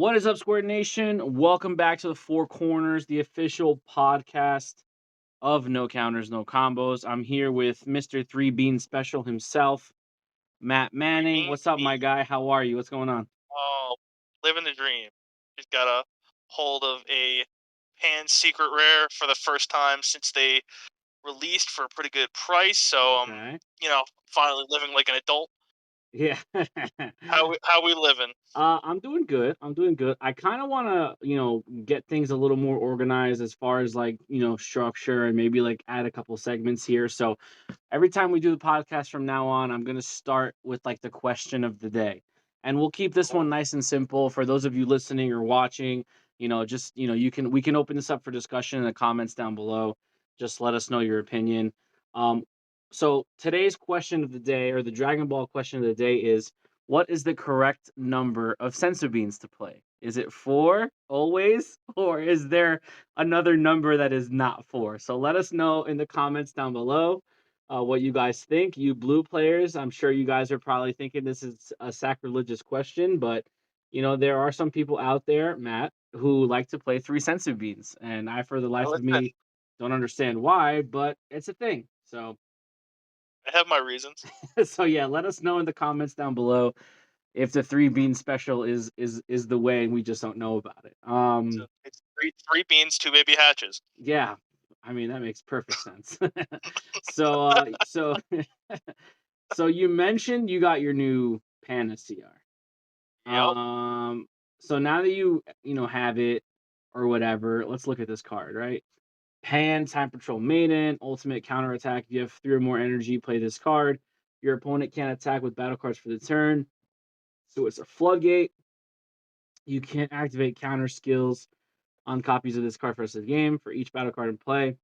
What is up, Square Nation? Welcome back to the Four Corners, the official podcast of No Counters, No Combos. I'm here with Mr. Three Bean Special himself, Matt Manning. Dream What's up, my me. guy? How are you? What's going on? Oh, living the dream. Just got a hold of a pan secret rare for the first time since they released for a pretty good price. So Okay. finally living like an adult. Yeah. How we living? I'm doing good. I'm doing good. I kind of want to, get things a little more organized as far as like, structure and maybe like add a couple segments here. So every time we do the podcast from now on, I'm going to start with like the question of the day. And we'll keep this Cool. one nice and simple for those of you listening or watching. We can open this up for discussion in the comments down below. Just let us know your opinion. Um, so today's question of the day, or the Dragon Ball question of the day, is what is the correct number of sensu beans to play? Is it four always, or is there another number that is not four? So let us know in the comments down below what you guys think. You blue players, I'm sure you guys are probably thinking this is a sacrilegious question, but there are some people out there, Matt, who like to play three sensu beans, and I, for the Now life of listen, me, don't understand why, but it's a thing. So, I have my reasons. so yeah, let us know in the comments down below if the three bean special is the way and we just don't know about it. So it's three beans, two baby hatches. Yeah, I mean that makes perfect sense. So so you mentioned you got your new Panacea. Yep. So now that you have it or whatever, let's look at this card, right? Pan, Time Patrol Maiden, Ultimate Counterattack. If you have 3 or more energy, play this card. Your opponent can't attack with battle cards for the turn. So it's a floodgate. You can't activate counter skills on copies of this card for the rest of the game. For each battle card in play,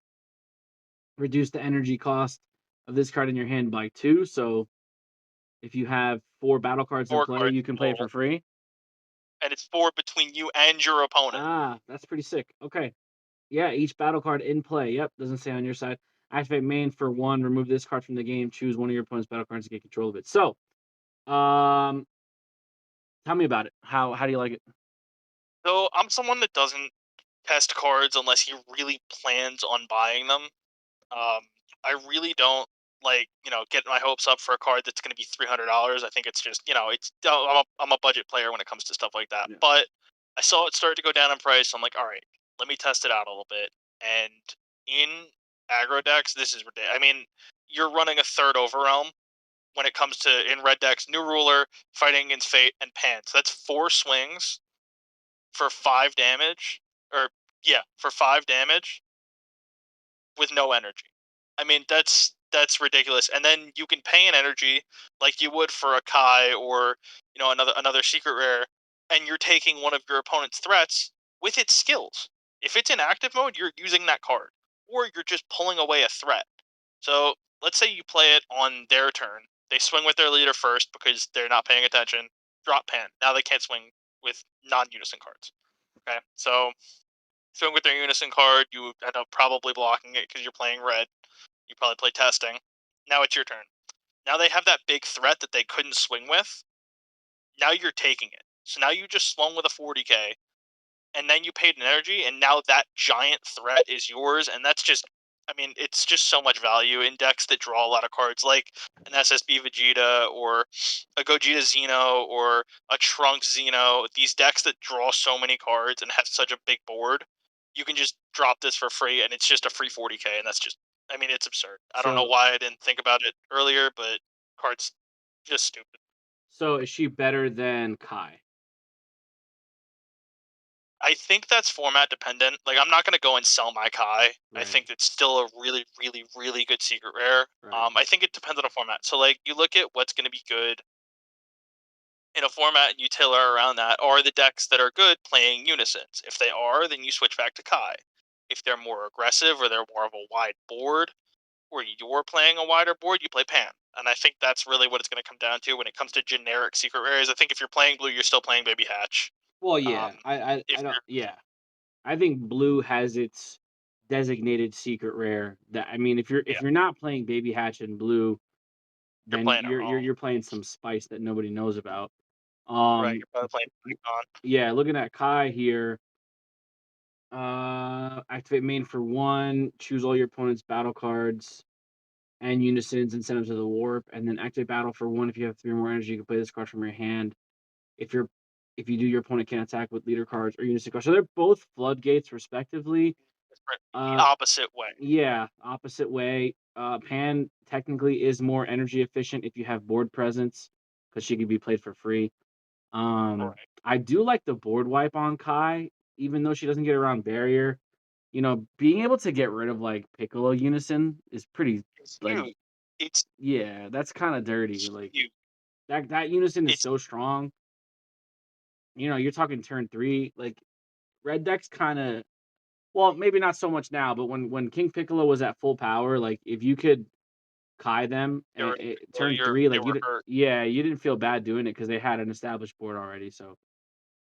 reduce the energy cost of this card in your hand by 2. So if you have 4 battle cards in Four play, cards you can play it for total, free. and it's four between you and your opponent. Ah, that's pretty sick. Okay. Yeah, each battle card in play. Yep, doesn't say on your side. Activate main for 1, remove this card from the game, choose one of your opponent's battle cards to get control of it. So, um, tell me about it. How do you like it? So I'm someone that doesn't test cards unless he really plans on buying them. Um, I really don't like get my hopes up for a card that's going to be $300. I think it's just it's I'm a budget player when it comes to stuff like that. Yeah. But I saw it start to go down in price. So I'm like, all right, let me test it out a little bit. And in aggro decks, this is ridiculous. I mean, you're running a third overwhelm when it comes to in red decks, new ruler, fighting against fate, and pan. So that's 4 swings for 5 damage, or yeah, for 5 damage with no energy. I mean, that's ridiculous. And then you can pay an energy like you would for a Kai or another secret rare, and you're taking one of your opponent's threats with its skills. If it's in active mode, you're using that card, or you're just pulling away a threat. So let's say you play it on their turn. They swing with their leader first because they're not paying attention. Drop pan. Now they can't swing with non-unison cards. Okay, so swing with their unison card. You end up probably blocking it because you're playing red. You probably play testing. Now it's your turn. Now they have that big threat that they couldn't swing with. Now you're taking it. So now you just swung with a 40k, and then you paid an energy, and now that giant threat is yours, and that's just. I mean, it's just so much value in decks that draw a lot of cards, like an SSB Vegeta or a Gogeta Xeno or a Trunks Xeno. These decks that draw so many cards and have such a big board, you can just drop this for free, and it's just a free 40k, and that's just. I mean, it's absurd. I don't know So why I didn't think about it earlier, but cards just stupid. so is she better than Kai? I think that's format dependent. Like, I'm not gonna go and sell my Kai. I Right. think it's still a really, really, really good secret rare. Right. I think it depends on the format. So, like, you look at what's gonna be good in a format, and you tailor around that. Are the decks that are good playing unisons? If they are, then you switch back to Kai. If they're more aggressive or they're more of a wide board, or you're playing a wider board, you play Pan. And I think that's really what it's going to come down to when it comes to generic secret rares. I think if you're playing blue, you're still playing Baby Hatch. Well, Um, yeah. I if don't. you're Yeah. I think blue has its designated secret rare. That I mean, if yeah, you're not playing Baby Hatch in blue, you're then playing it you're wrong. you're playing some spice that nobody knows about. Right, Um, you're probably playing Icon. yeah, looking at Kai here. Activate main for 1. Choose all your opponent's battle cards and unisons and send them to the warp, and then activate battle for 1. If you have 3 more energy, you can play this card from your hand. If you're if you do, your opponent can attack with leader cards or unison cards. So they're both floodgates, respectively. The Uh, opposite way. yeah, opposite way. Pan technically is more energy efficient if you have board presence because she can be played for free. Right. I do like the board wipe on Kai, even though she doesn't get around barrier. Being able to get rid of like Piccolo Unison is pretty It's like huge. It's yeah, that's kind of dirty. Like huge. that Unison is It's so strong. You're talking turn 3. Like red deck's kind of well, maybe not so much now, but when King Piccolo was at full power, like if you could Kai them they were and turn 3, they like were hurt. you didn't feel bad doing it because they had an established board already. So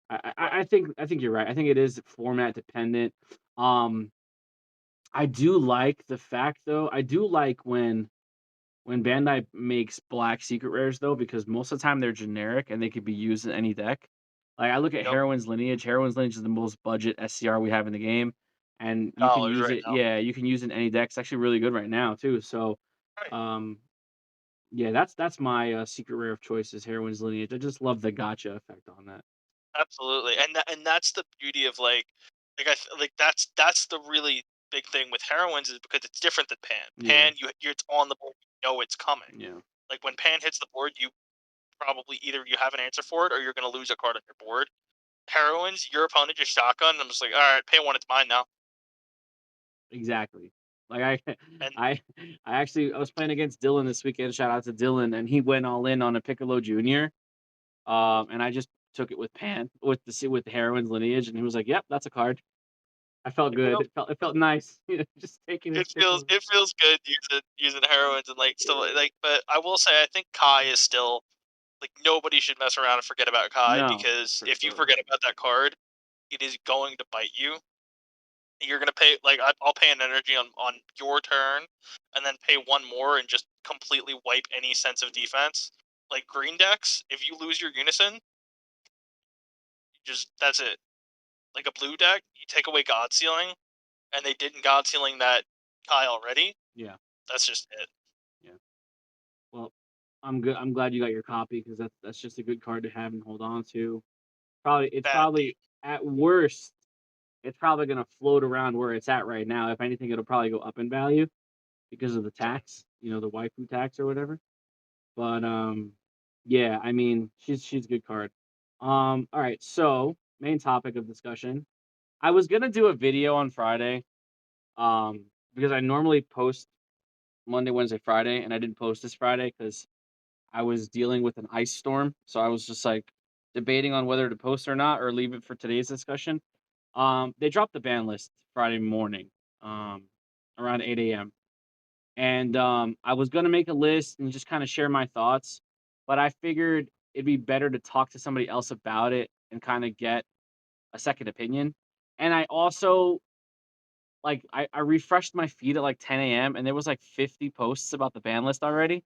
Right. I think you're right. I think it is format dependent. Um, I do like the fact though. I do like when Bandai makes black secret rares though, because most of the time they're generic and they could be used in any deck. Like I look at Yep. Heroine's Lineage. Heroine's Lineage is the most budget SCR we have in the game, and you can Dollars use right it. now. Yeah, you can use it in any deck. It's actually really good right now too. So, Right. um, yeah, that's my secret rare of choice is Heroine's Lineage. I just love the gotcha effect on that. Absolutely. And that's the beauty of that's the really big thing with heroines is because it's different than Pan. Yeah, Pan, it's on the board, you know it's coming. yeah, Like when Pan hits the board, you probably either you have an answer for it or you're going to lose a card on your board. Heroines, your opponent just shotgun. I'm just like, all right, Pan 1, it's mine now. exactly. Like And I was playing against Dylan this weekend. Shout out to Dylan, and he went all in on a Piccolo Junior. And I just took it with Pan with the Heroine's Lineage, and he was like, "Yep, that's a card." I felt you good. know, It felt nice, just taking his Piccolo. it feels good using heroines and like still Yeah. like. But I will say, I think Kai is still like nobody should mess around and forget about Kai No, because for if you sure. forget about that card, it is going to bite you. You're gonna pay I'll pay an energy on your turn, and then pay one more and just completely wipe any sense of defense. Like green decks, if you lose your unison, just that's it. Like a blue deck, you take away God Sealing, and they didn't God Sealing that Kai already. Yeah, That's just it. yeah. Well, I'm good. I'm glad you got your copy because that's just a good card to have and hold on to. It's Bad probably at worst, it's probably gonna float around where it's at right now. If anything, it'll probably go up in value because of the tax, the waifu tax or whatever. But yeah, I mean, she's a good card. All right, so main topic of discussion. I was gonna do a video on Friday, because I normally post Monday, Wednesday, Friday, and I didn't post this Friday because I was dealing with an ice storm. So I was just like debating on whether to post or not or leave it for today's discussion. They dropped the ban list Friday morning, um, around 8 a.m. And I was gonna make a list and just kind of share my thoughts, but I figured it'd be better to talk to somebody else about it and kind of get a second opinion. And I also I refreshed my feed at like 10 a.m. and there was like 50 posts about the ban list already.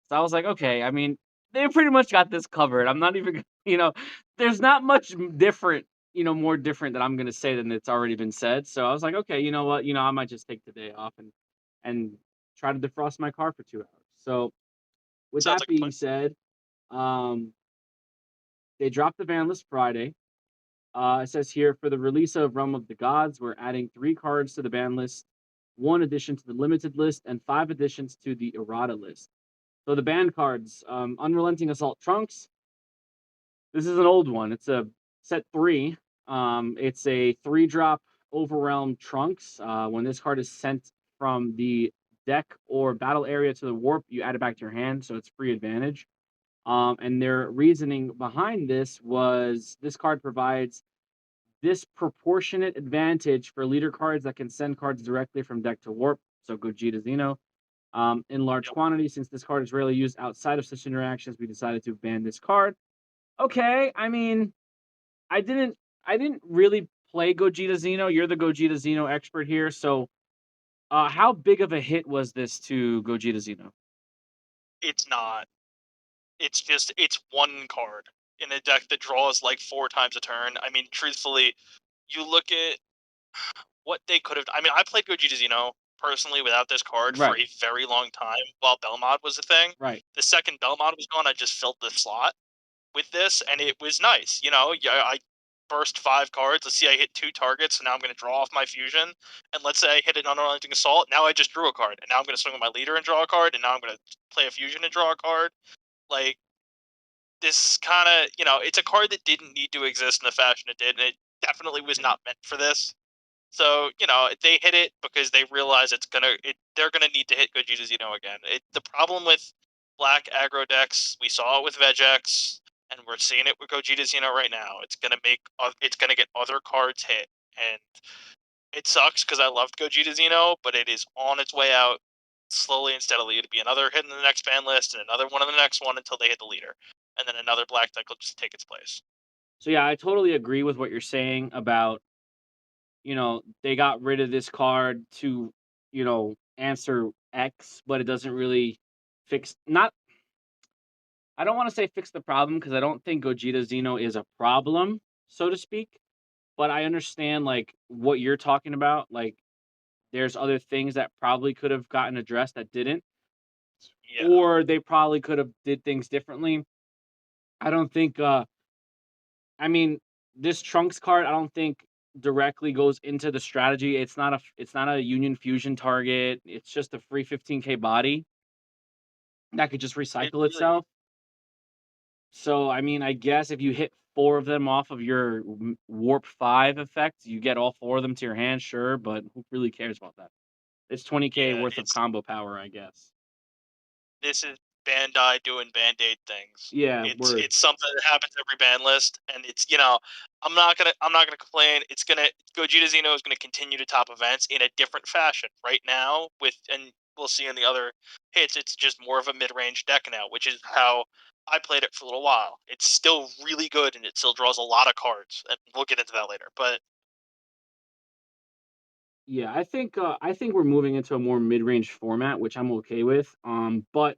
So I was like, okay, I mean, they pretty much got this covered. I'm not even, there's not much different, more different that I'm gonna say than it's already been said. So I was like, okay, you know what, I might just take the day off and try to defrost my car for 2 hours. So with Sounds that like a plan. being said, um, they dropped the ban list Friday. It says here for the release of Realm of the Gods, we're adding 3 cards to the ban list, 1 addition to the limited list, and 5 additions to the errata list. So the banned cards, Unrelenting Assault Trunks. This is an old one. It's a set 3. It's a 3-drop Overwhelm Trunks. When this card is sent from the deck or battle area to the warp, you add it back to your hand, so it's free advantage. And their reasoning behind this was this card provides disproportionate advantage for leader cards that can send cards directly from deck to warp. So Gogeta Xeno. In large Yep. quantities, since this card is rarely used outside of such interactions, we decided to ban this card. Okay, I mean, I didn't I didn't really play Gogeta Xeno. You're the Gogeta Xeno expert here, so how big of a hit was this to Gogeta Xeno? It's not. It's just it's one card. in a deck that draws like 4 times a turn. I mean, truthfully, you look at what they could have. I mean, I played Gogeta Xeno personally without this card for Right, a very long time while Belmod was a thing. right. The second Belmod was gone, I just filled the slot with this, and it was nice. You know, yeah, I burst 5 cards. Let's see, I hit 2 targets, so now I'm going to draw off my fusion. And let's say I hit an unrelenting assault. Now I just drew a card, and now I'm going to swing with my leader and draw a card, and now I'm going to play a fusion and draw a card. Like this kind of, it's a card that didn't need to exist in the fashion it did, and it definitely was not meant for this. So they hit it because they realize they're gonna need to hit Gogeta Xeno again. The problem with black aggro decks, we saw it with Vegex, and we're seeing it with Gogeta Xeno right now. It's gonna get other cards hit, and it sucks because I loved Gogeta Xeno, but it is on its way out slowly and steadily. It'll be another hit in the next ban list, and another one in the next one until they hit the leader, and then another black deck will just take its place. So yeah, I totally agree with what you're saying about, they got rid of this card to, answer X, but it doesn't really fix not I don't want to say fix the problem because I don't think Gogeta Xeno is a problem, so to speak. But I understand like what you're talking about. Like there's other things that probably could have gotten addressed that didn't, Yeah, or they probably could have did things differently. I don't think I mean, this Trunks card, I don't think directly goes into the strategy. It's not a Union Fusion target. It's just a free 15K body that could just it recycle really. itself. So, I mean, I guess if you hit 4 of them off of your Warp 5 effect, you get all 4 of them to your hand, sure, but who really cares about that? It's 20K Yeah, worth of combo power, I guess. this is Bandai doing Band-Aid things. Yeah, It's word. it's something that happens every ban list, and I'm not gonna complain. It's gonna Gogeta Xeno is gonna continue to top events in a different fashion. Right now, and we'll see in the other hits, it's just more of a mid-range deck now, which is how I played it for a little while. It's still really good, and it still draws a lot of cards, and we'll get into that later. But Yeah, I think we're moving into a more mid-range format, which I'm okay with. But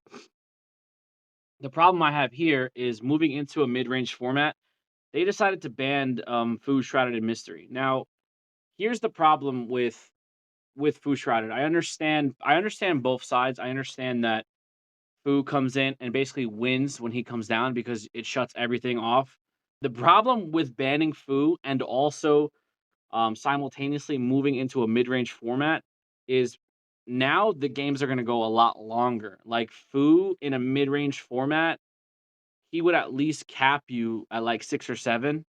the problem I have here is moving into a mid-range format, they decided to ban Food Shrouded in Mystery. Now, here's the problem with Food Shrouded. I understand both sides. I understand that Fu comes in and basically wins when he comes down because it shuts everything off. The problem with banning Fu and also simultaneously moving into a mid-range format is now the games are going to go a lot longer. Like Fu in a mid-range format, he would at least cap you at like 6 or 7.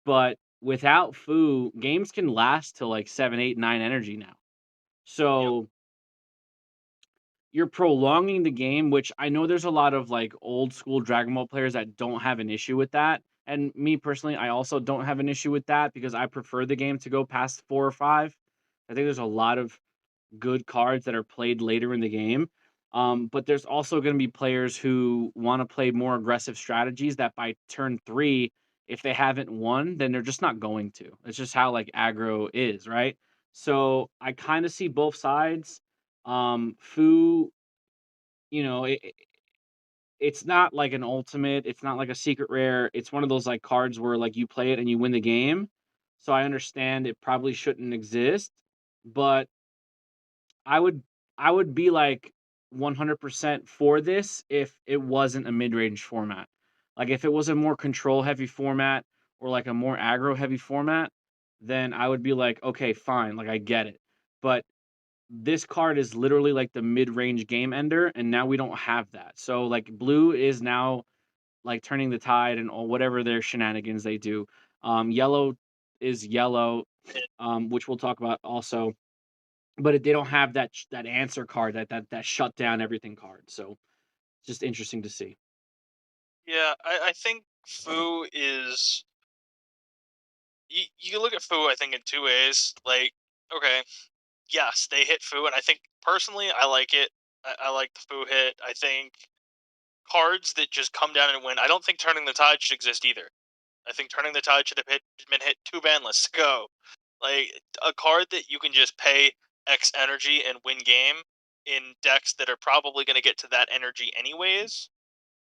But without Fu, games can last till like 7, 8, 9 energy now. yep, So you're prolonging the game, which I know there's a lot of like old school Dragon Ball players that don't have an issue with that. And me personally, I also don't have an issue with that because I prefer the game to go past 4 or 5. I think there's a lot of good cards that are played later in the game. But there's also going to be players who want to play more aggressive strategies that by turn 3, if they haven't won, then they're just not going to. It's just how like aggro is, right? So I kind of see both sides. Fu, you know, it's not like an ultimate. It's not like a secret rare. It's one of those like cards where like you play it and you win the game. So I understand it probably shouldn't exist, but I would I would be like 100% for this if it wasn't a mid-range format. Like if it was a more control heavy format or like a more aggro heavy format, then I would be like, okay, fine, like I get it. But this card is literally like the mid-range game ender, and now we don't have that. So like blue is now like turning the tide and all whatever their shenanigans they do. Yellow is yellow, which we'll talk about also, but they don't have that answer card, that shut down everything card. So just interesting to see. yeah. I think Fu is. You look at Fu, I think, in 2 ways. Like, okay, yes, they hit Fu, and I think personally, I like it. I like the Fu hit. I think cards that just come down and win. I don't think Turning the Tide should exist either. I think Turning the Tide should have been hit 2 ban lists ago. Like a card that you can just pay X energy and win game in decks that are probably going to get to that energy anyways.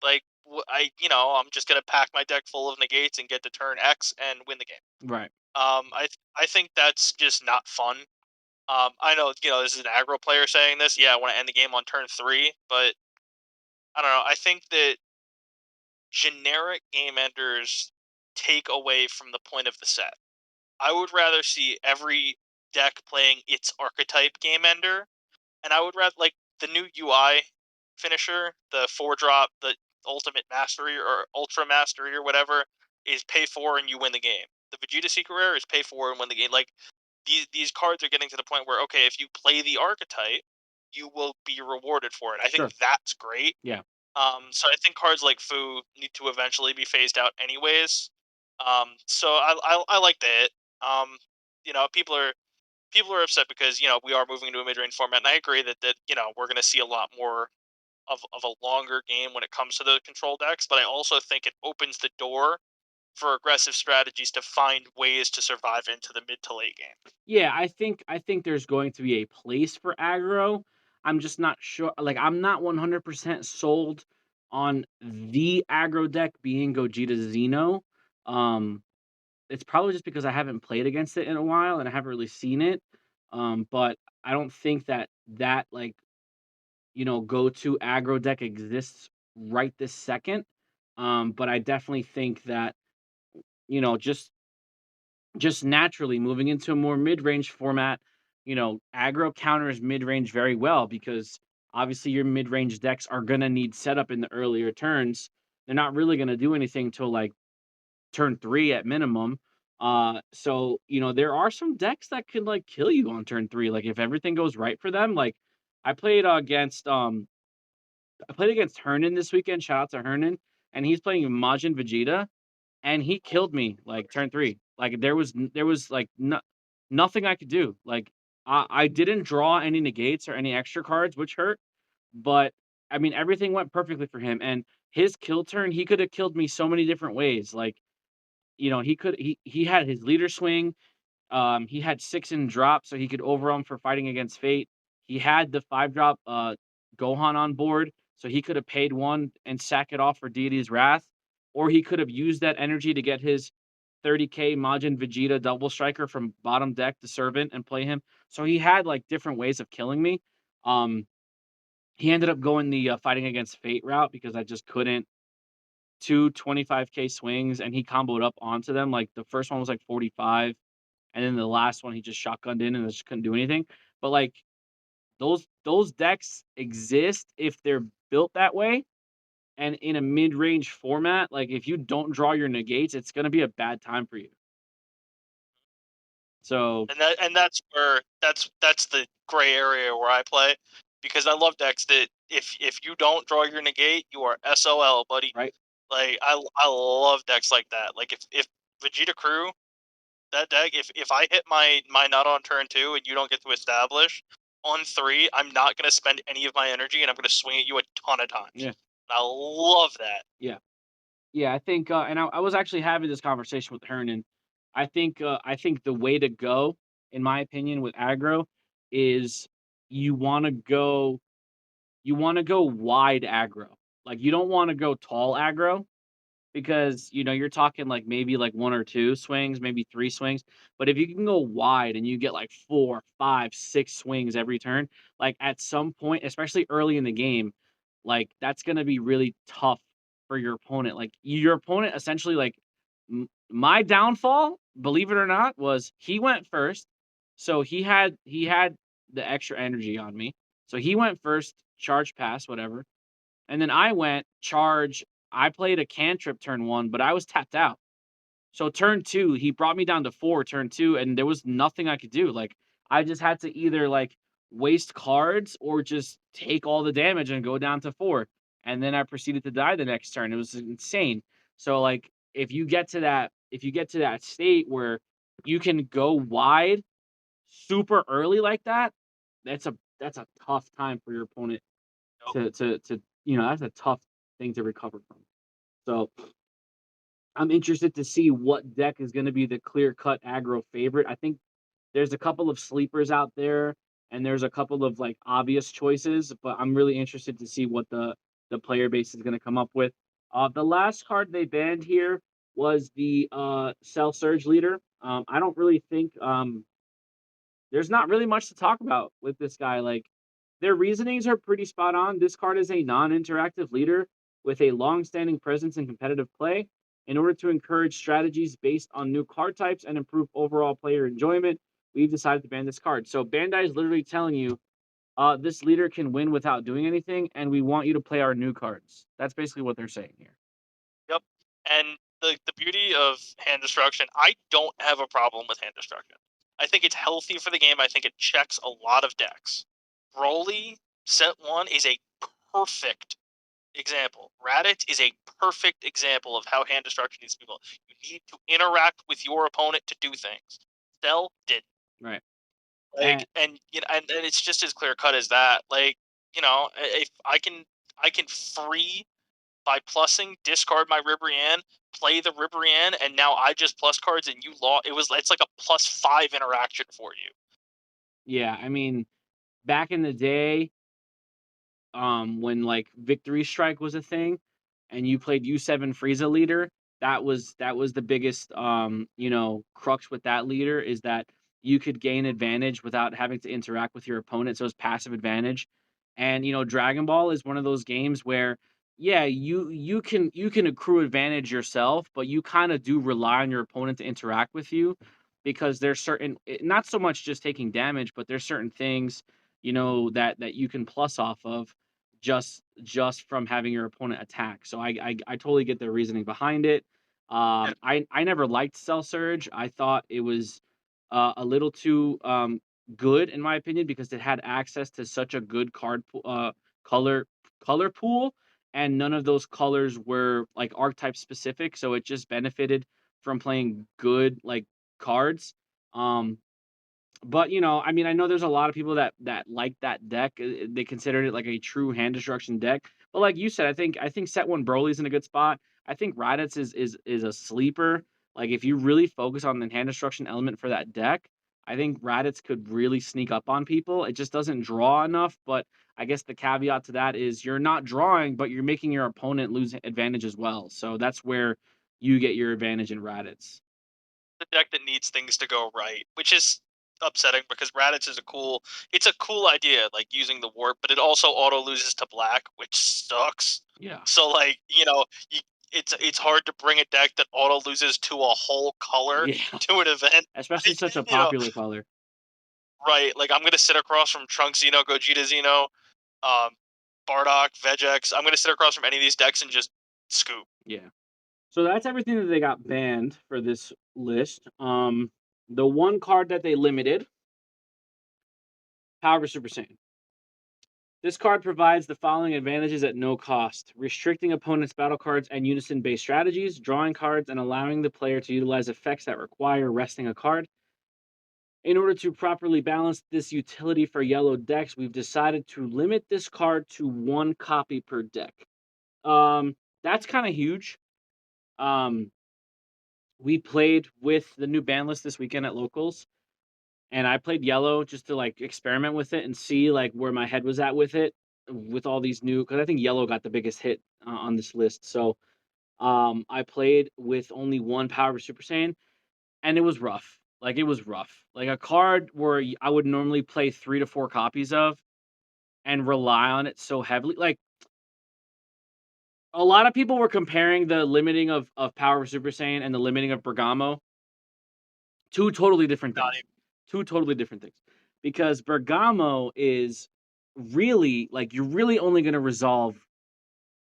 Like I'm just gonna pack my deck full of negates and get to turn X and win the game. Right. I think that's just not fun. I know this is an aggro player saying this. Yeah, I want to end the game on turn 3, but I don't know. I think that generic game enders take away from the point of the set. I would rather see every deck playing its archetype game ender, and I would rather like the new UI finisher, the 4-drop, the ultimate mastery or ultra mastery or whatever, is pay 4 and you win the game. The Vegeta Secret Rare is pay 4 and win the game. Like these cards are getting to the point where, okay, if you play the archetype, you will be rewarded for it. I think Sure. that's great. Yeah. So I think cards like Fu need to eventually be phased out anyways. So I like that. Um, people are upset because we are moving into a mid range format, and I agree that we're going to see a lot more of a longer game when it comes to the control decks. But I also think it opens the door for aggressive strategies to find ways to survive into the mid to late game. Yeah, I think there's going to be a place for aggro. I'm just not sure. Like, I'm not 100% sold on the aggro deck being Gogeta Xeno. Um, it's probably just because I haven't played against it in a while and I haven't really seen it. But I don't think that like go-to aggro deck exists right this second. But I definitely think that just naturally moving into a more mid-range format, aggro counters mid-range very well because obviously your mid-range decks are gonna need setup in the earlier turns. They're not really gonna do anything till like turn 3 at minimum. So there are some decks that could like kill you on turn 3. Like if everything goes right for them. Like I played against Hernan this weekend. Shout out to Hernan, and he's playing Majin Vegeta and he killed me like turn 3. Like there was like nothing I could do. Like I didn't draw any negates or any extra cards, which hurt. But I mean, everything went perfectly for him. And his kill turn, he could have killed me so many different ways. Like he had his leader swing. He had 6 in drop, so he could overwhelm for fighting against Fate. He had the 5-drop Gohan on board, so he could have paid 1 and sack it off for Deity's Wrath, or he could have used that energy to get his 30k Majin Vegeta double striker from bottom deck to Servant and play him. So he had like different ways of killing me. Um, he ended up going the fighting against Fate route because I just couldn't 25k swings, and he comboed up onto them. Like the first one was like 45, and then the last one he just shotgunned in and just couldn't do anything. But like those decks exist if they're built that way and in a mid-range format. Like if you don't draw your negates, it's gonna be a bad time for you. So And that's the gray area where I play, because I love decks that if you don't draw your negate, you are SOL, buddy. right, Like I love decks like that. Like if Vegeta Crew, that deck, if I hit my nut on turn 2 and you don't get to establish on 3, I'm not gonna spend any of my energy and I'm gonna swing at you a ton of times. yeah, I love that. yeah, yeah. I think, and I was actually having this conversation with Hernan. I think the way to go, in my opinion, with aggro, is you want to go you want to go wide aggro. Like you don't want to go tall aggro because you're talking like maybe like 1 or 2 swings, maybe 3 swings. But if you can go wide and you get like 4, 5, 6 swings every turn, like at some point, especially early in the game, like that's gonna be really tough for your opponent. Like your opponent essentially like my downfall, believe it or not, was he went first, so he had the extra energy on me, so he went first, charge pass, whatever. And then I went charge. I played a cantrip turn 1, but I was tapped out. So turn 2, he brought me down to 4 turn 2, and there was nothing I could do. Like I just had to either like waste cards or just take all the damage and go down to 4. And then I proceeded to die the next turn. It was insane. So like if you get to that state where you can go wide super early like that, that's a tough time for your opponent to that's a tough thing to recover from. So I'm interested to see what deck is going to be the clear cut aggro favorite. I think there's a couple of sleepers out there and there's a couple of like obvious choices, but I'm really interested to see what the player base is going to come up with. The last card they banned here was the Cell Surge Leader. I don't really think there's not really much to talk about with this guy. Like, their reasonings are pretty spot on. This card is a non-interactive leader with a long-standing presence in competitive play. In order to encourage strategies based on new card types and improve overall player enjoyment, we've decided to ban this card. So Bandai is literally telling you, this leader can win without doing anything, and we want you to play our new cards. That's basically what they're saying here. Yep. And the beauty of hand destruction, I don't have a problem with hand destruction. I think it's healthy for the game. I think it checks a lot of decks. Broly set 1 is a perfect example. Raditz is a perfect example of how hand destruction needs to be built. You need to interact with your opponent to do things. Cell did. Right. Like, and you know, and it's just as clear cut as that. Like, you know, if I can free by plussing, discard my Ribrianne, play the Ribrianne, and now I just plus cards and you lost. It's like a +5 interaction for you. Yeah, I mean, back in the day, when like Victory Strike was a thing, and you played U7 Frieza leader, that was the biggest crux with that leader, is that you could gain advantage without having to interact with your opponent. So it's passive advantage. And Dragon Ball is one of those games where, yeah, you can accrue advantage yourself, but you kind of do rely on your opponent to interact with you, because there's certain, not so much just taking damage, but there's certain things that you can plus off of just from having your opponent attack. So I totally get the reasoning behind it. Yeah. I never liked Cell Surge. I thought it was a little too good, in my opinion, because it had access to such a good color color pool, and none of those colors were like archetype specific. So it just benefited from playing good like cards. Um, but I mean, I know there's a lot of people that like that deck. They considered it like a true hand destruction deck. But like you said, I think set one Broly's in a good spot. I think Raditz is a sleeper. Like, if you really focus on the hand destruction element for that deck, I think Raditz could really sneak up on people. It just doesn't draw enough. But I guess the caveat to that is you're not drawing, but you're making your opponent lose advantage as well. So that's where you get your advantage in Raditz. The deck that needs things to go right, which is upsetting because Raditz is it's a cool idea, like using the warp, but it also auto loses to black, which sucks. Yeah. So like, it's hard to bring a deck that auto loses to a whole color Yeah. to an event. Especially such a You know, popular color. right? Like I'm gonna sit across from Trunks Xeno, Gogeta Xeno, um, Bardock, Vegex. I'm gonna sit across from any of these decks and just scoop. Yeah. So that's everything that they got banned for this list. The one card that they limited, Power Super Saiyan. This card provides the following advantages at no cost: restricting opponents' battle cards and unison based strategies, drawing cards, and allowing the player to utilize effects that require resting a card. In order to properly balance this utility for yellow decks, we've decided to limit this card to one copy per deck. That's kind of huge. Um, we played with the new ban list this weekend at locals, and I played yellow just to like experiment with it and see like where my head was at with it, with all these new, because I think yellow got the biggest hit on this list. So I played with only one Power Super Saiyan, and it was rough. Like, it was rough. Like, a card where I would normally play 3 to 4 copies of and rely on it so heavily. Like, a lot of people were comparing the limiting of Power Super Saiyan and the limiting of Bergamo. Two totally different Not things. even Two totally different things. Because Bergamo is really, like, you're really only going to resolve,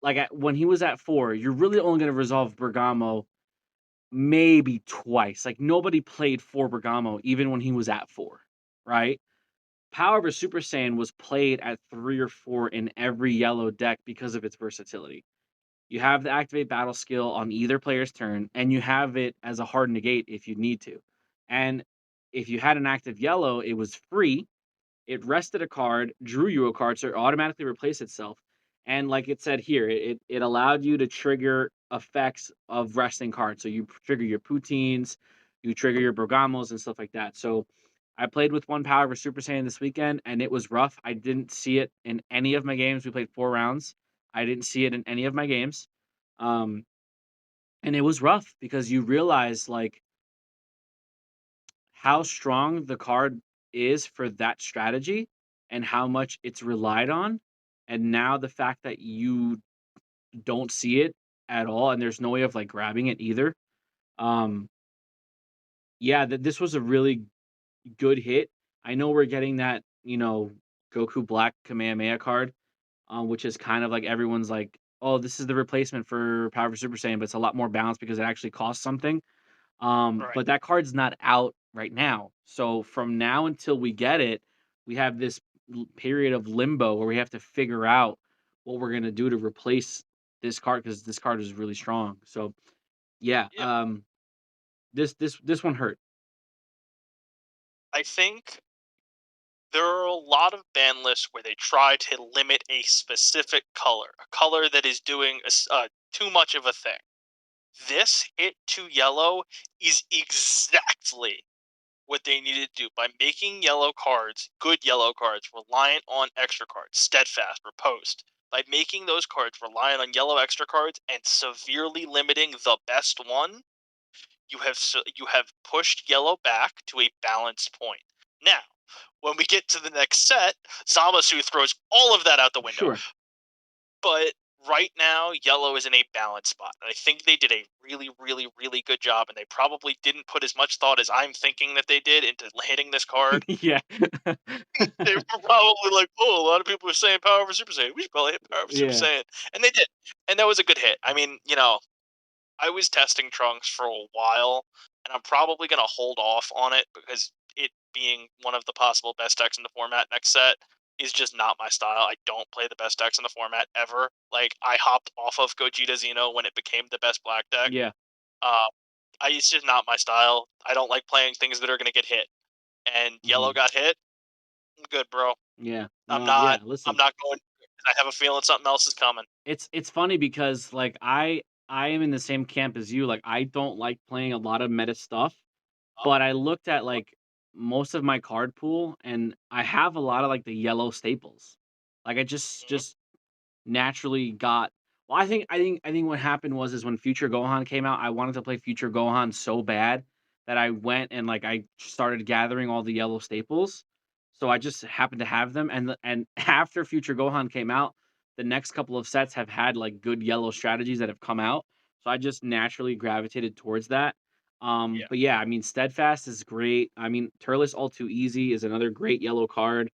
like, when he was at 4, you're really only going to resolve Bergamo maybe twice. Like, nobody played 4 Bergamo even when he was at 4, right? Power Super Saiyan was played at 3 or 4 in every yellow deck because of its versatility. You have the activate battle skill on either player's turn, and you have it as a hard negate if you need to. And if you had an active yellow, it was free. It rested a card, drew you a card, so it automatically replaced itself. And like it said here, it allowed you to trigger effects of resting cards. So you trigger your Poutines, you trigger your Bergamos and stuff like that. So I played with one Power Super Saiyan this weekend, and it was rough. I didn't see it in any of my games. We played 4 rounds. I didn't see it in any of my games. Um, and it was rough because you realize like how strong the card is for that strategy and how much it's relied on. And now the fact that you don't see it at all and there's no way of like grabbing it either. Um, yeah, this was a really good hit. I know we're getting that, Goku Black Kamehameha card, which is kind of like everyone's like, oh, this is the replacement for Power Super Saiyan, but it's a lot more balanced because it actually costs something. Right. But that card's not out right now. So from now until we get it, we have this period of limbo where we have to figure out what we're gonna do to replace this card because this card is really strong. So yeah, Yeah. this one hurt. I think there are a lot of ban lists where they try to limit a specific color, a color that is doing too much of a thing. This hit to yellow is exactly what they needed to do by making yellow cards, good yellow cards, reliant on extra cards, steadfast, riposte. By making those cards reliant on yellow extra cards and severely limiting the best one, you have pushed yellow back to a balanced point. Now, when we get to the next set, Zamasu throws all of that out the window. Sure. But right now, yellow is in a balanced spot. And I think they did a really, really, really good job. And they probably didn't put as much thought as I'm thinking that they did into hitting this card. Yeah. They were probably like, oh, a lot of people are saying Power over Super Saiyan. We should probably hit Power over Super Yeah. Saiyan. And they did. And that was a good hit. I mean, I was testing Trunks for a while, and I'm probably going to hold off on it because it being one of the possible best decks in the format next set is just not my style. I don't play the best decks in the format ever. Like, I hopped off of Gogeta Xeno when it became the best black deck. Yeah. Uh, it's just not my style. I don't like playing things that are going to get hit. And yellow Mhm. got hit. I'm good, bro. Yeah. I'm No, yeah, not. I'm listen. not going. I have a feeling something else is coming. It's funny because like I am in the same camp as you. Like I don't like playing a lot of meta stuff, Uh, but I looked at like most of my card pool and I have a lot of like the yellow staples. Like I just mhm. just naturally got well, I think what happened was is when Future Gohan came out, I wanted to play Future Gohan so bad that I went and like I started gathering all the yellow staples. So I just happened to have them and after Future Gohan came out, the next couple of sets have had like good yellow strategies that have come out. So I just naturally gravitated towards that. Yeah. But yeah, I mean Steadfast is great. I mean Turles All Too Easy is another great yellow card.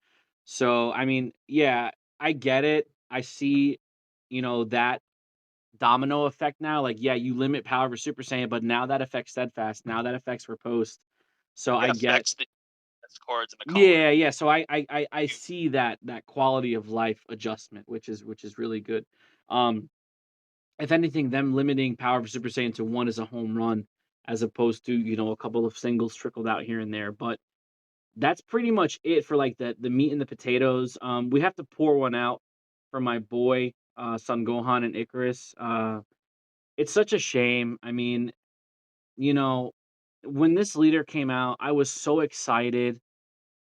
So I mean, yeah, I get it. I see, that domino effect now. Like, yeah, you limit power for Super Saiyan, but now that affects Steadfast. Now that affects Riposte. So It I get, affects the best cards in the card. yeah, yeah. So I You, see that quality of life adjustment, which is really good. Um, if anything, them limiting power for Super Saiyan to one is a home run, as opposed to a couple of singles trickled out here and there. But that's pretty much it for like the meat and the potatoes. We have to pour one out for my boy, Son Gohan and Icarus. It's such a shame. I mean, you know, when this leader came out, I was so excited,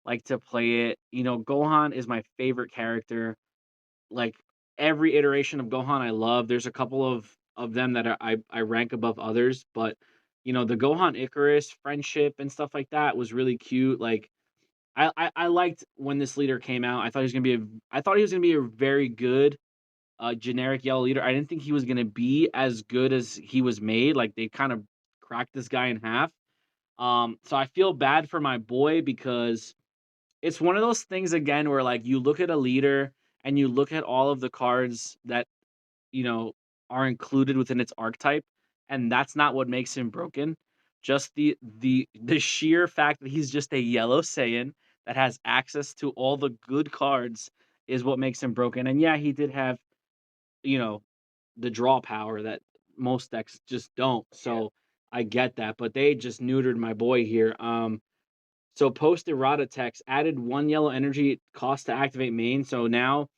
like to play it. Gohan is my favorite character. Like every iteration of Gohan, I love. There's a couple of them that I rank above others, but the Gohan Icarus friendship and stuff like that was really cute. Like I liked when this leader came out. I thought he was gonna be a very good generic yellow leader. I didn't think he was gonna be as good as he was made. Like they kind of cracked this guy in half. So I feel bad for my boy because it's one of those things again where like you look at a leader and you look at all of the cards that you know, are included within its archetype, and that's not what makes him broken. Just the sheer fact that he's just a yellow Saiyan that has access to all the good cards is what makes him broken. And yeah, he did have, you know, the draw power that most decks just don't. yeah. So I get that, but they just neutered my boy here. So post errata text added one yellow energy cost to activate main. So now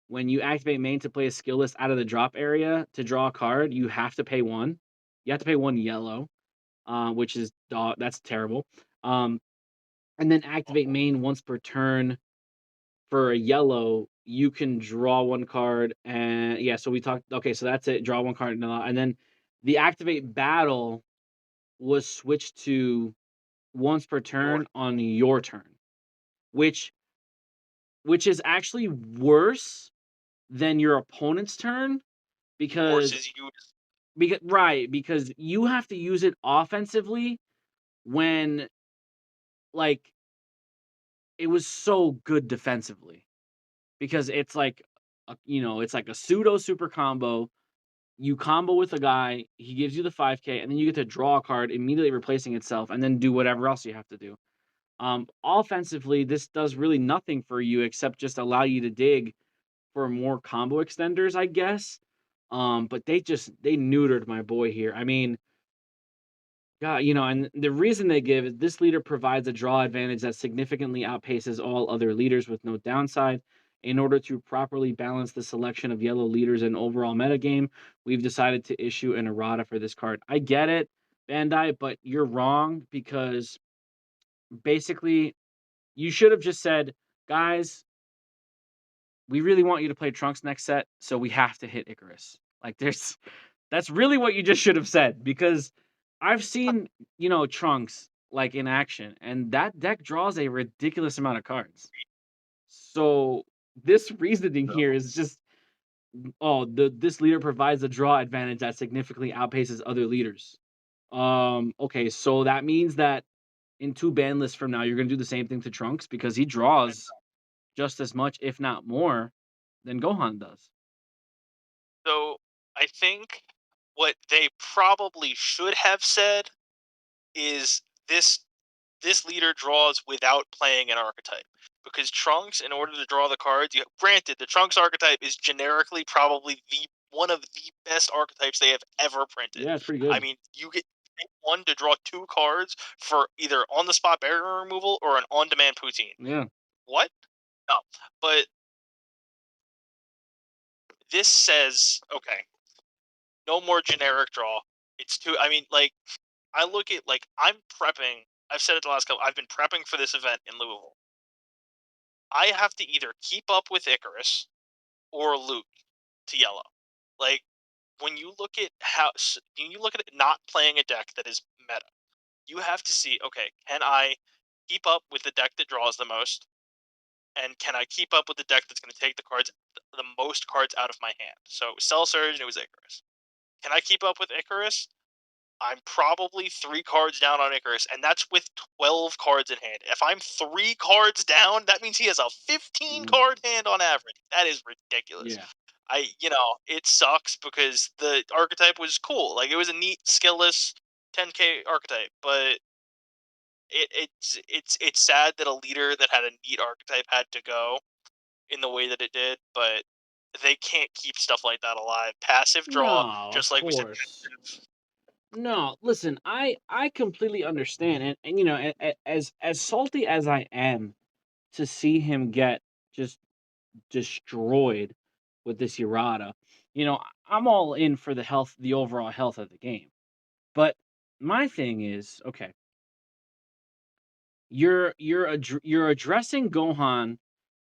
when you activate main to play a skill list out of the drop area to draw a card, you have to pay one. You have to pay one yellow, which is that's terrible. Um, and then activate Uh-huh. main once per turn for a yellow. you can draw one card, and yeah, so we talked. Okay, so that's it. Draw one card, and then the activate battle was switched to once per turn on your turn, which is actually worse than your opponent's turn because Forces you. because you have to use it offensively when like it was so good defensively because it's like it's like a pseudo super combo. You combo with a guy, he gives you the 5k, and then you get to draw a card immediately replacing itself and then do whatever else you have to do. Offensively, this does really nothing for you except just allow you to dig for more combo extenders, I guess. But they neutered my boy here. I mean, God, and the reason they give is this leader provides a draw advantage that significantly outpaces all other leaders with no downside. In order to properly balance the selection of yellow leaders in overall metagame, we've decided to issue an errata for this card. I get it, Bandai, but you're wrong because basically you should have just said, guys, we really want you to play Trunks next set, so we have to hit Icarus. Like that's really what you just should have said because I've seen, Trunks like in action and that deck draws a ridiculous amount of cards. So this reasoning here is just this leader provides a draw advantage that significantly outpaces other leaders. Okay, so that means that in 2 ban lists from now you're going to do the same thing to Trunks because he draws just as much if not more than Gohan does. So I think what they probably should have said is this leader draws without playing an archetype. Because Trunks, in order to draw the cards, granted, the Trunks archetype is generically probably one of the best archetypes they have ever printed. Yeah, it's pretty I good. mean, you get one to draw 2 cards for either on the spot barrier removal or an on demand poutine. Yeah. What? No. But this says, okay, no more generic draw. It's too. I mean, like, I look at, like, I'm prepping. I've said it the last couple. I've been prepping for this event in Louisville. I have to either keep up with Icarus or loot to yellow. Like, when you look at when you look at it not playing a deck that is meta, you have to see, okay, can I keep up with the deck that draws the most, and can I keep up with the deck that's going to take the most cards out of my hand? So it was Cell Surge and it was Icarus. Can I keep up with Icarus? I'm probably 3 cards down on Icarus, and that's with 12 cards in hand. If I'm 3 cards down, that means he has a 15 card hand on average. That is ridiculous. Yeah. It sucks because the archetype was cool. Like, it was a neat, skillless 10k archetype, but it's sad that a leader that had a neat archetype had to go in the way that it did, but they can't keep stuff like that alive. Passive draw, No, of just like we said. course. No, listen, I completely understand, and as salty as I am to see him get just destroyed with this Errata, I'm all in for the overall health of the game. But my thing is, okay, you're addressing Gohan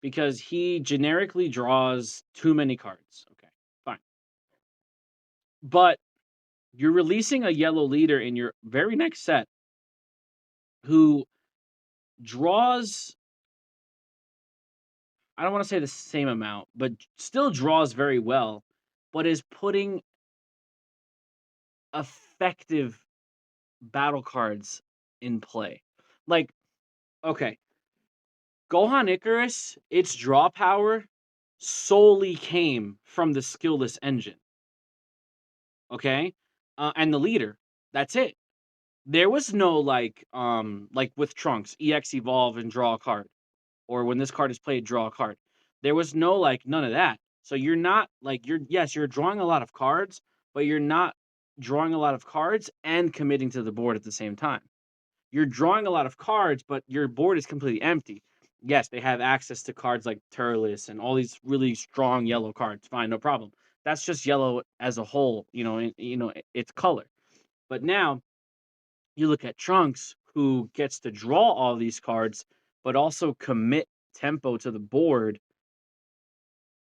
because he generically draws too many cards. Okay, fine. But you're releasing a yellow leader in your very next set who draws, I don't want to say the same amount, but still draws very well, but is putting effective battle cards in play. Like, okay, Gohan Icarus, its draw power solely came from the skillless engine. Okay? And the leader. That's it. There was no like with Trunks, EX evolve and draw a card. Or when this card is played, draw a card. There was no none of that. So you're not you're drawing a lot of cards, but you're not drawing a lot of cards and committing to the board at the same time. You're drawing a lot of cards, but your board is completely empty. Yes, they have access to cards like Turles and all these really strong yellow cards. Fine, no problem. That's just yellow as a whole, its color. But now you look at Trunks, who gets to draw all these cards, but also commit tempo to the board.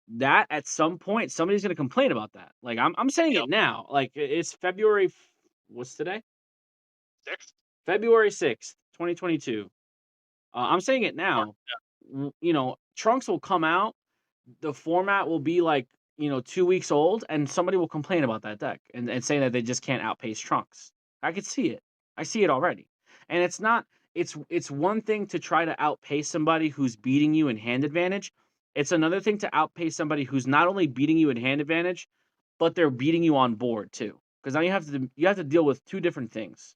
that at some point somebody's gonna complain about that. Like I'm saying it Yep. now. Like it's February. What's today? 6th. February 6th, 2022. I'm saying it Mark. now. You know, Trunks will come out. The format will be like 2 weeks old, and somebody will complain about that deck and say that they just can't outpace Trunks. I could see it. I see it already. And it's not. It's one thing to try to outpace somebody who's beating you in hand advantage. It's another thing to outpace somebody who's not only beating you in hand advantage, but they're beating you on board too. Because now you have to deal with two different things.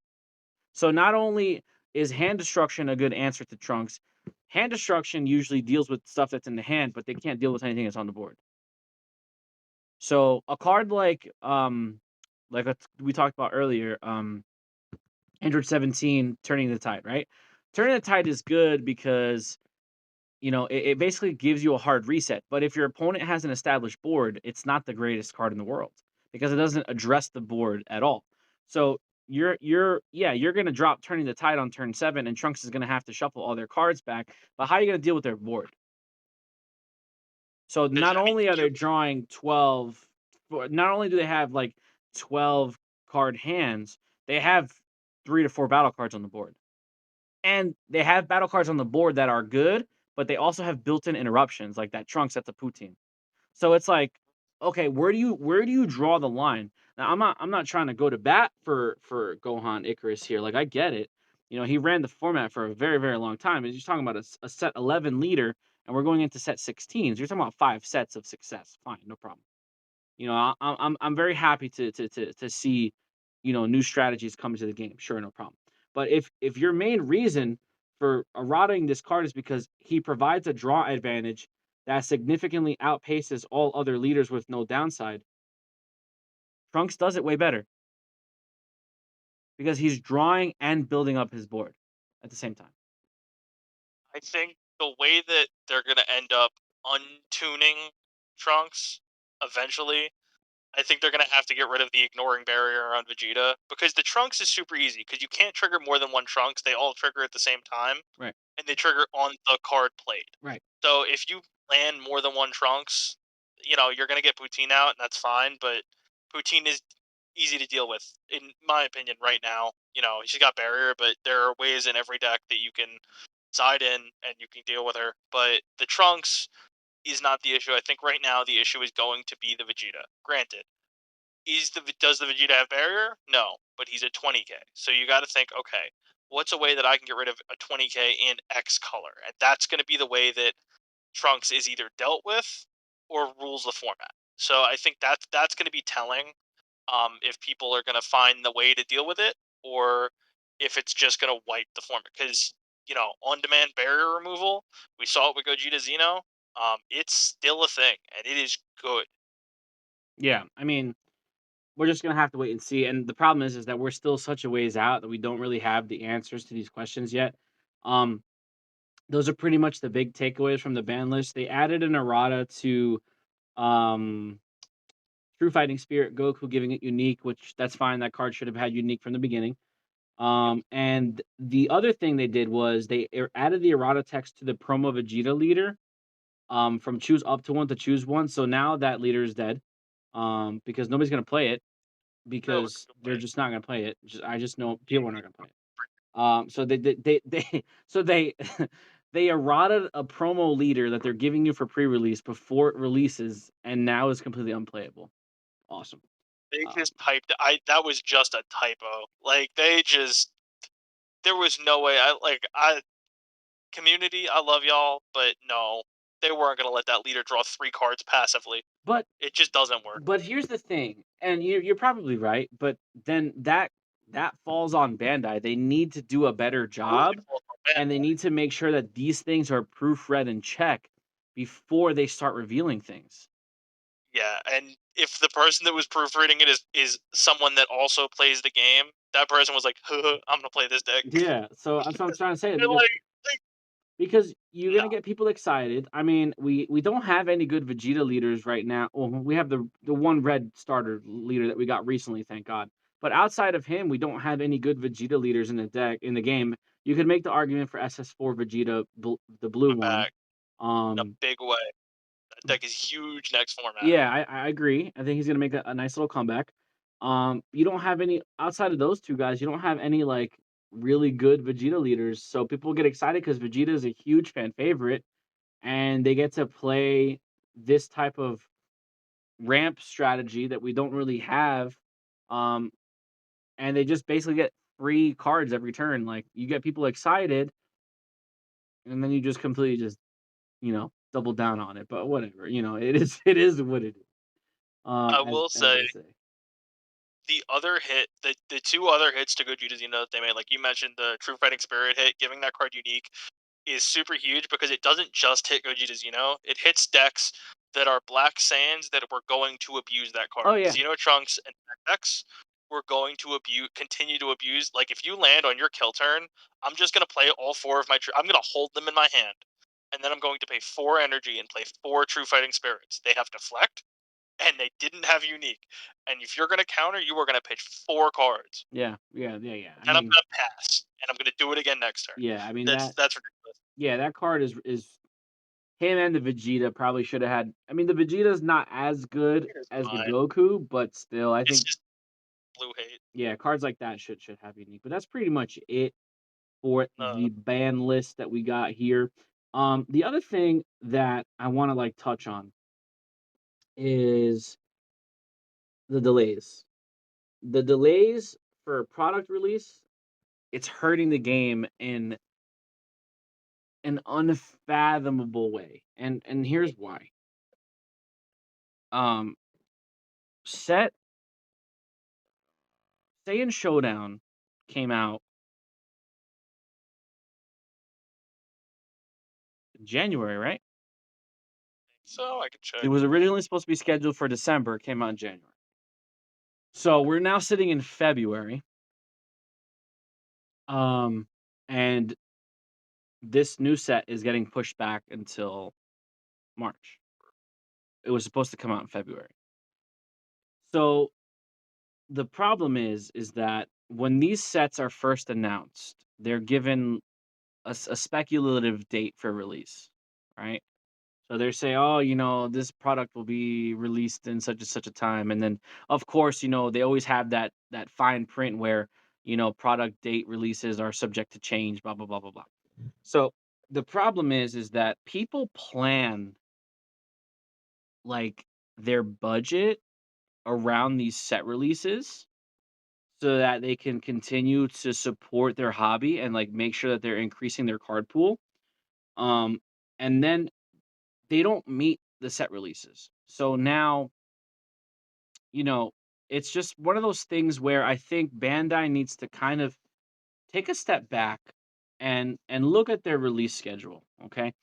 So not only is hand destruction a good answer to Trunks, hand destruction usually deals with stuff that's in the hand, but they can't deal with anything that's on the board. So a card like we talked about earlier, Android 17, Turning the Tide, right? Turning the Tide is good because it basically gives you a hard reset. But if your opponent has an established board, it's not the greatest card in the world because it doesn't address the board at all. So you're gonna drop Turning the Tide on turn 7, and Trunks is gonna have to shuffle all their cards back. But how are you gonna deal with their board? So There's, not I mean, only are you they drawing 12, not only do they have like 12 card hands, they have 3 to 4 battle cards on the board. And they have battle cards on the board that are good, but they also have built-in interruptions like that Trunks at the Poutine. So it's like, okay, where do you draw the line? Now I'm not trying to go to bat for Gohan Icarus here. Like I get it. He ran the format for a very, very long time. And you're talking about a set 11 leader, and we're going into set 16s. You're talking about 5 sets of success. Fine, no problem. I'm very happy to see, new strategies come to the game. Sure, no problem. But if your main reason for errating this card is because he provides a draw advantage that significantly outpaces all other leaders with no downside, Trunks does it way better because he's drawing and building up his board at the same time. I think the way that they're gonna end up untuning Trunks eventually, I think they're gonna have to get rid of the ignoring barrier around Vegeta because the Trunks is super easy because you can't trigger more than one Trunks. They all trigger at the same time, Right. and they trigger on the card played. Right. So if you land more than one Trunks, you're gonna get Poutine out, and that's fine. But Poutine is easy to deal with, in my opinion, right now. She's got barrier, but there are ways in every deck that you can side in and you can deal with her. But the Trunks is not the issue. I think right now the issue is going to be the Vegeta. Granted, does the Vegeta have barrier? No, but he's at 20k. So you got to think, okay, what's a way that I can get rid of a 20k in X color? And that's going to be the way that Trunks is either dealt with or rules the format. So I think that's going to be telling, if people are going to find the way to deal with it, or if it's just going to wipe the format. Because on-demand barrier removal, we saw it with Gogeta Xeno. It's still a thing, and it is good. Yeah. I mean, we're just gonna have to wait and see. And the problem is that we're still such a ways out that we don't really have the answers to these questions yet. Um, those are pretty much the big takeaways from the ban list. They added an errata to um, True Fighting Spirit Goku, giving it unique, which that's fine. That card should have had unique from the beginning. Yep. And the other thing they did was they added the errata text to the promo Vegeta leader. From choose up to one to choose one. So now that leader is dead. Because nobody's gonna play it No one's because gonna they're play just not gonna play it. I just know it. people are not gonna play it. So they they errated a promo leader that they're giving you for pre-release before it releases, and now is completely unplayable. Awesome. They Um, just typed. That was just a typo. Like they just. There was no way. I community. I love y'all, but no, they weren't gonna let that leader draw 3 cards passively. but It just doesn't work. but here's the thing, and you're probably right. But then that falls on Bandai. They need to do a better Totally job, falls on and they Bandai. need to make sure that these things are proofread and checked before they start revealing things. Yeah, and if the person that was proofreading it is someone that also plays the game, that person was like, "I'm gonna play this deck." Yeah, so that's what I'm trying to say They're because like, because you're no, gonna get people excited. I mean, we don't have any good Vegeta leaders right now. Well, we have the one red starter leader that we got recently, thank God. But outside of him, we don't have any good Vegeta leaders in the deck in the game. You could make the argument for SS4 Vegeta, the blue coming one. back in a Um, big way. That deck is huge next format. Yeah, I agree. I think he's gonna make a nice little comeback. You don't have any outside of those two guys. You don't have any like really good Vegeta leaders, so people get excited because Vegeta is a huge fan favorite, and they get to play this type of ramp strategy that we don't really have. Um, and they just basically get free cards every turn. Like you get people excited, and then you just completely just double down on it. But whatever, it is what it is. I As will as say they say. the other hit, the two other hits to Gogeta Xeno that they made, like you mentioned, the True Fighting Spirit hit, giving that card unique, is super huge because it doesn't just hit Gogeta Xeno. It hits decks that are Black Saiyans that were going to abuse that Oh card. yeah, Xeno Trunks and decks were going to continue to abuse. Like if you land on your kill turn, I'm just gonna play all four of my. I'm gonna hold them in my hand, and then I'm going to pay 4 energy and play 4 True Fighting Spirits. They have Deflect, and they didn't have unique. And if you're gonna counter, you are gonna pitch 4 cards, yeah. and I'm gonna pass, and I'm gonna do it again next turn. Yeah. I mean That's ridiculous. that card is him and the Vegeta probably should have had. I mean, the Vegeta's not as good It's as the fine. Goku, but still, I It's think just blue hate. cards like that should have unique. But that's pretty much it for Uh, the ban list that we got here. The other thing that I want to like touch on is the delays. The delays for product release, it's hurting the game in an unfathomable way. And here's why. Um set Saiyan Showdown came out in January, right? so I can It check. was originally supposed to be scheduled for December, it came out in January. So we're now sitting in February. And this new set is getting pushed back until March. It was supposed to come out in February. So the problem is that when these sets are first announced, they're given a speculative date for release, right? So they say, oh, this product will be released in such and such a time, and then of course, they always have that fine print where product date releases are subject to change, blah blah blah blah blah. So the problem is that people plan like their budget around these set releases so that they can continue to support their hobby and like make sure that they're increasing their card pool. Um, and then they don't meet the set releases. So now, you know, it's just one of those things where I think Bandai needs to kind of take a step back and look at their release schedule. Okay.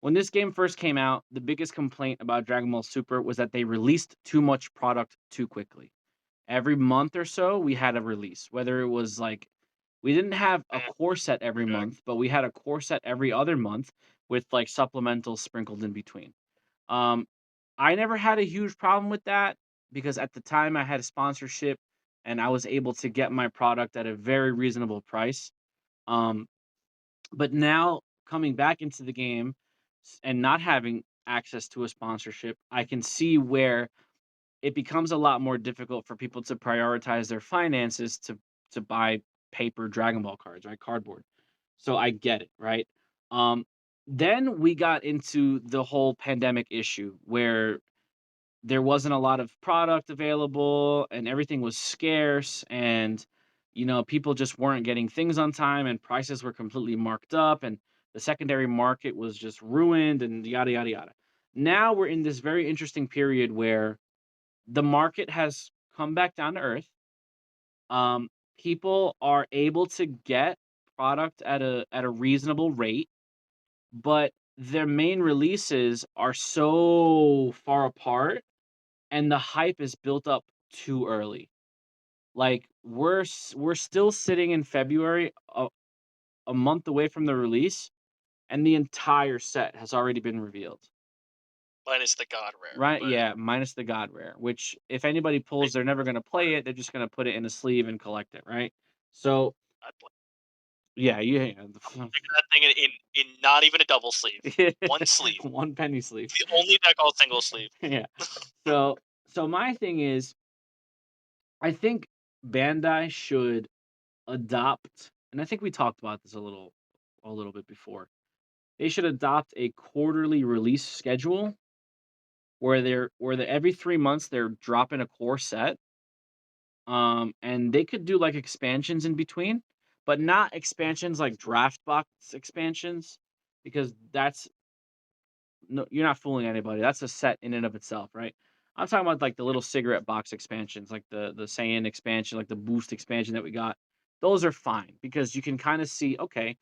When this game first came out, the biggest complaint about Dragon Ball Super was that they released too much product too quickly. Every month or so, we had a release, whether it was like we didn't have a Mm, core set every okay. month, but we had a core set every other month with like supplementals sprinkled in between. Um, I never had a huge problem with that because at the time I had a sponsorship and I was able to get my product at a very reasonable price. Um, but now coming back into the game and not having access to a sponsorship, I can see where it becomes a lot more difficult for people to prioritize their finances to buy paper Dragon Ball cards, right? Cardboard. So I get it, right? Um, then we got into the whole pandemic issue where there wasn't a lot of product available and everything was scarce and people just weren't getting things on time and prices were completely marked up and the secondary market was just ruined and yada yada yada. Now we're in this very interesting period where the market has come back down to earth. Um, People are able to get product at a reasonable rate, but their main releases are so far apart and the hype is built up too early. Like we're still sitting in February, a month away from the release, and the entire set has already been revealed. Minus the God Rare, Right? but Yeah, minus the God Rare, which if anybody I, pulls, they're never gonna play it. They're just gonna put it in a sleeve and collect it, right? So I'd play. Yeah, yeah. That thing in not even a double sleeve, one sleeve, One penny sleeve. the only deck all single sleeve. Yeah. So my thing is, I think Bandai should adopt, and I think we talked about this a little bit before. They should adopt a quarterly release schedule where they every 3 months they're dropping a core set. And they could do like expansions in between, but not expansions like draft box expansions, because that's no, you're not fooling anybody. That's a set in and of itself, right? I'm talking about like the little cigarette box expansions, like the Saiyan expansion, like the boost expansion that we got. Those are fine because you can kind of see, okay,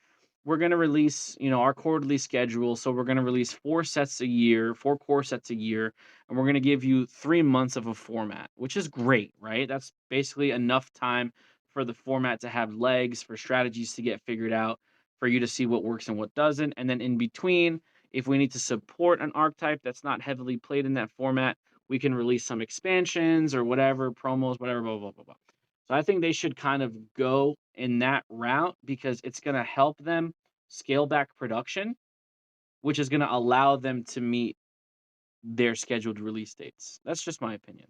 we're gonna release, our quarterly schedule. So we're gonna release 4 sets a year, 4 core sets a year, and we're gonna give you 3 months of a format, which is great, right? That's basically enough time for the format to have legs, for strategies to get figured out, for you to see what works and what doesn't. And then in between, if we need to support an archetype that's not heavily played in that format, we can release some expansions or whatever, promos, whatever, blah, blah, blah, blah. So I think they should kind of go in that route because it's going to help them scale back production, which is going to allow them to meet their scheduled release dates. That's just my opinion.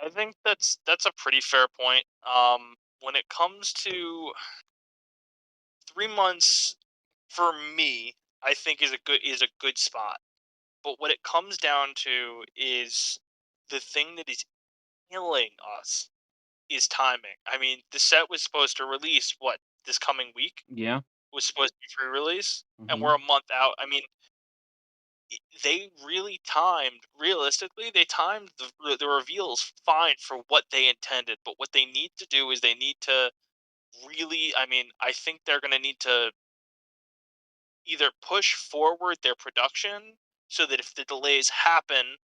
I think that's a pretty fair point. When it comes to 3 months, for me, I think is a good spot. But what it comes down to is the thing that is killing us is timing. I mean, the set was supposed to release what this coming week Yeah. was supposed to be pre-release, and Hmm. we're a month out. I mean, they really timed. Realistically, they timed the reveals fine for what they intended. But what they need to do is they need to really. I mean, I think they're going to need to either push forward their production so that if the delays happen,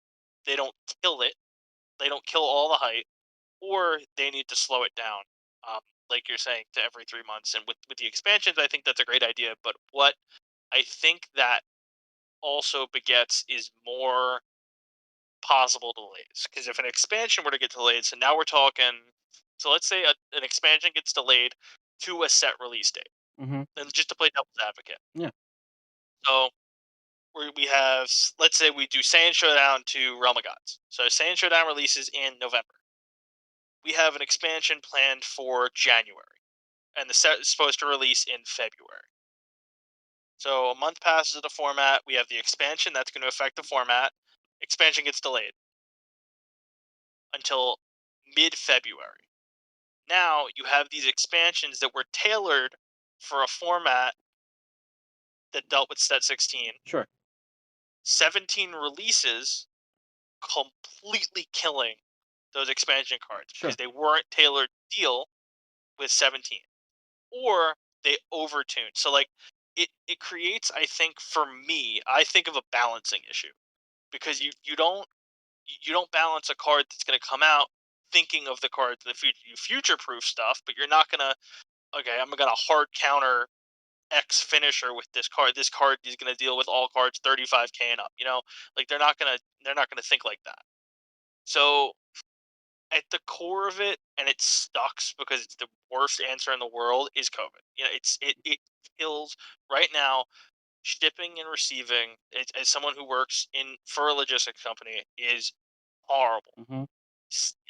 they don't kill it. They don't kill all the hype, or they need to slow it down. Um, like you're saying, to every 3 months. And with the expansions, I think that's a great idea. But what I think that also begets is more possible delays. Because if an expansion were to get delayed, so now we're talking. So let's say an expansion gets delayed to a set release date, Hmm. and just to play devil's advocate. Yeah. So we have, let's say we do Saiyan Showdown to Realm of Gods. So Saiyan Showdown releases in November. We have an expansion planned for January, and the set is supposed to release in February. So a month passes of the format. We have the expansion that's going to affect the format. Expansion gets delayed until mid-February. Now you have these expansions that were tailored for a format that dealt with set 16. Sure. 17 releases, completely killing those expansion cards because Sure. they weren't tailored to deal with 17, or they overtuned. So like it creates, I think, for me, I think of a balancing issue because you don't balance a card that's going to come out thinking of the cards in the future. You future proof stuff, but you're not going to, okay, I'm going to hard counter X finisher with this card. This card is going to deal with all cards 35k and up. Like they're not going to think like that. So at the core of it, and it sucks because it's the worst answer in the world, is COVID. It kills right now. Shipping and receiving, as someone who works in for a logistics company, is horrible. Hmm.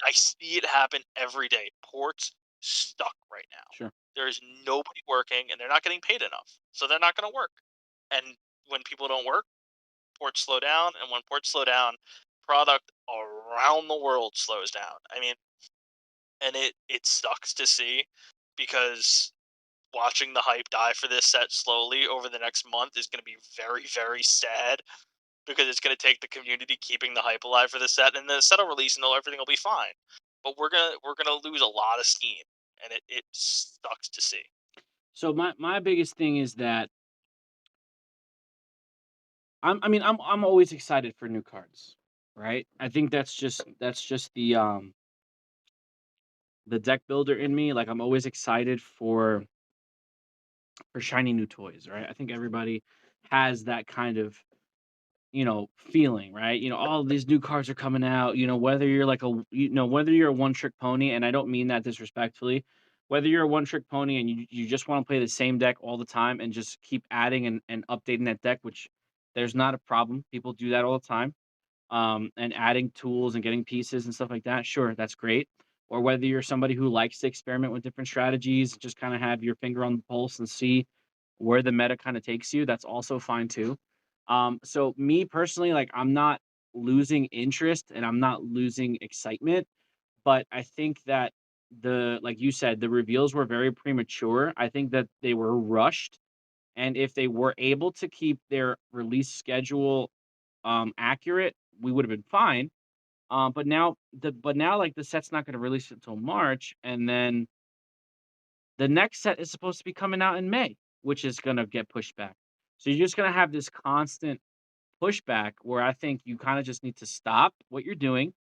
I see it happen every day. Ports stuck right now. Sure. There's nobody working, and they're not getting paid enough, so they're not going to work. And when people don't work, ports slow down, and when ports slow down, product around the world slows down. I mean, and it sucks to see because watching the hype die for this set slowly over the next month is going to be very, very sad because it's going to take the community keeping the hype alive for the set, and then the set will release and everything will be fine. But we're gonna lose a lot of steam, and it sucks to see. So my biggest thing is that I'm always excited for new cards, right? I think that's just the deck builder in me. Like I'm always excited for shiny new toys, right? I think everybody has that kind of, feeling, right? All these new cards are coming out, whether you're like whether you're a one trick pony, and I don't mean that disrespectfully, whether you're a one trick pony and you just want to play the same deck all the time and just keep adding and updating that deck, which there's not a problem. People do that all the time. And adding tools and getting pieces and stuff like that, sure, that's great. Or whether you're somebody who likes to experiment with different strategies, just kind of have your finger on the pulse and see where the meta kind of takes you, that's also fine too. So me personally, like I'm not losing interest and I'm not losing excitement, but I think that the like you said, the reveals were very premature. I think that they were rushed, and if they were able to keep their release schedule accurate, we would have been fine. But now like the set's not going to release until March, and then the next set is supposed to be coming out in May, which is going to get pushed back. So you're just going to have this constant pushback where I think you kind of just need to stop what you're doing,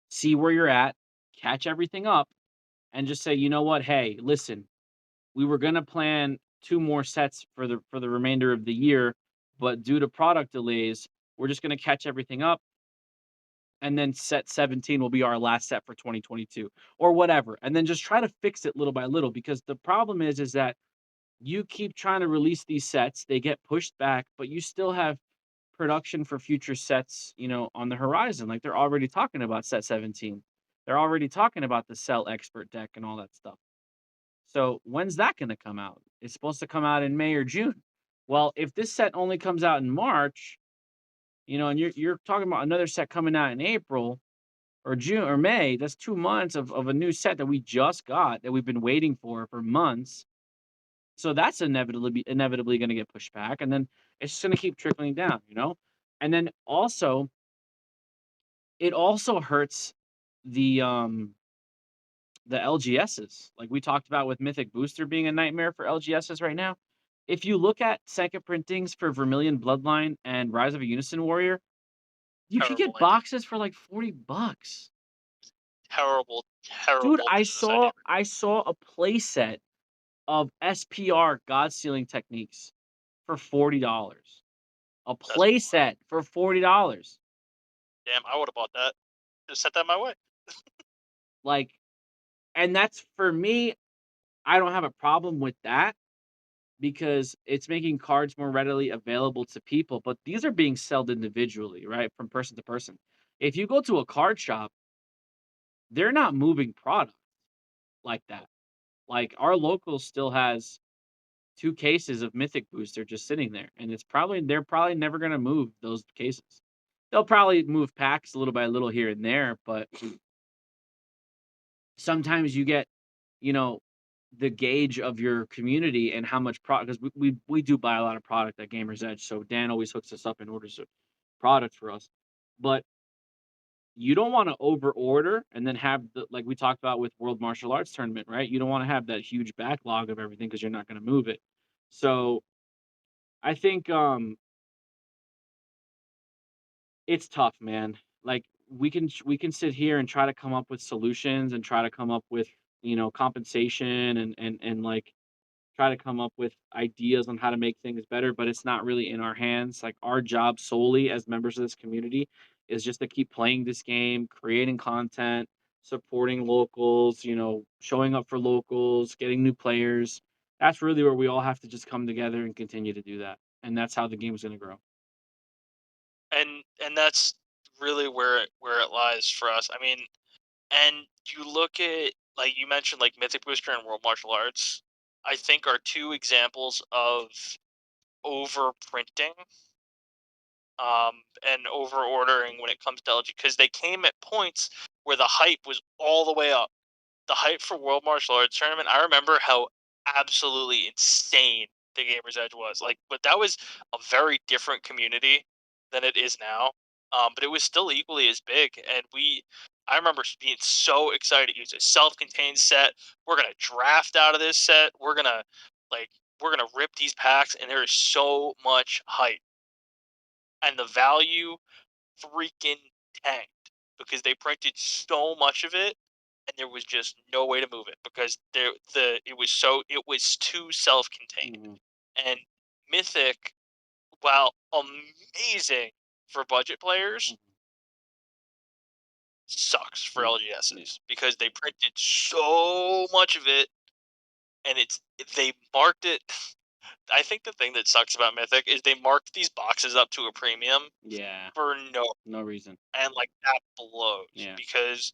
see where you're at, catch everything up, and just say, you know what, hey, listen, we were going to plan two more sets for the remainder of the year, but due to product delays, we're just going to catch everything up, and then set 17 will be our last set for 2022 or whatever. And then just try to fix it little by little, because the problem is that you keep trying to release these sets, they get pushed back, but you still have production for future sets, on the horizon. Like they're already talking about set 17. They're already talking about the Cell Expert deck and all that stuff. So when's that going to come out? It's supposed to come out in May or June. Well, if this set only comes out in March, and you're talking about another set coming out in April or June or May, that's 2 months of a new set that we just got, that we've been waiting for months. So that's inevitably gonna get pushed back, and then it's just gonna keep trickling down. And then also, it also hurts the LGSs, like we talked about with Mythic Booster being a nightmare for LGSs right now. If you look at second printings for Vermilion Bloodline and Rise of a Unison Warrior, you could Terrible get idea. boxes for like $40. Terrible, Dude, terrible I business idea. saw I saw a playset of SPR God Sealing Techniques for $40. A That's wild. playset for $40. Damn, I would have bought that. Just sent that my way. Like, and that's for me, I don't have a problem with that because it's making cards more readily available to people, but these are being sold individually, right? From person to person. If you go to a card shop, they're not moving product like that. Like our local still has 2 cases of Mythic Booster just sitting there, and they're probably never gonna move those cases. They'll probably move packs little by little here and there, but sometimes you get, you know, the gauge of your community and how much product, because we do buy a lot of product at Gamer's Edge, so Dan always hooks us up and orders a product for us. But you don't wanna over order and then have like we talked about with World Martial Arts Tournament, right? You don't wanna have that huge backlog of everything because 'cause you're not gonna move it. So, I think, it's tough, man. Like, we can sit here and try to come up with solutions and try to come up with, compensation and, like, try to come up with ideas on how to make things better, but it's not really in our hands. Like, our job solely as members of this community is just to keep playing this game, creating content, supporting locals, showing up for locals, getting new players. That's really where we all have to just come together and continue to do that, and that's how the game's gonna grow. And that's really where it lies for us. I mean, and you look at, like you mentioned, like Mythic Booster and World Martial Arts, I think are two examples of overprinting and over ordering when it comes to LG, because they came at points where the hype was all the way up. The hype for World Martial Arts Tournament, I remember how absolutely insane the Gamers Edge was. Like, but that was a very different community than it is now. But it was still equally as big, and I remember being so excited. It was a self-contained set. We're gonna draft out of this set. Like, we're gonna rip these packs, and there is so much hype, and the value freaking tanked because they printed so much of it, and there was just no way to move it because it was too self-contained. Mhm. And Mythic, while amazing for budget players, Mhm. sucks for Yeah. LGSs because they printed so much of it, and they marked it. I think the thing that sucks about Mythic is they marked these boxes up to a premium Yeah. for no, No reason. and like that blows Yeah. because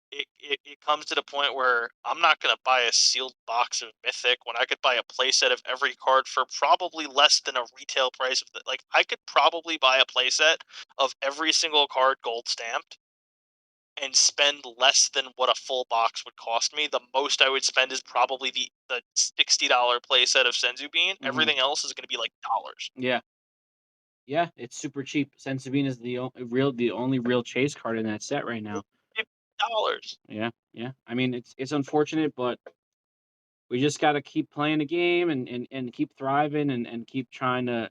it comes to the point where I'm not gonna buy a sealed box of Mythic when I could buy a playset of every card for probably less than a retail price of the, like I could probably buy a playset of every single card gold stamped and spend less than what a full box would cost me. The most I would spend is probably the $60 playset of Senzu Bean. Hmm. Everything else is gonna be like dollars. Yeah. Yeah. It's super cheap. Sensibine is the only real chase card in that set right now. $50. Yeah. Yeah. I mean, it's unfortunate, but we just got to keep playing the game and keep thriving and keep trying to,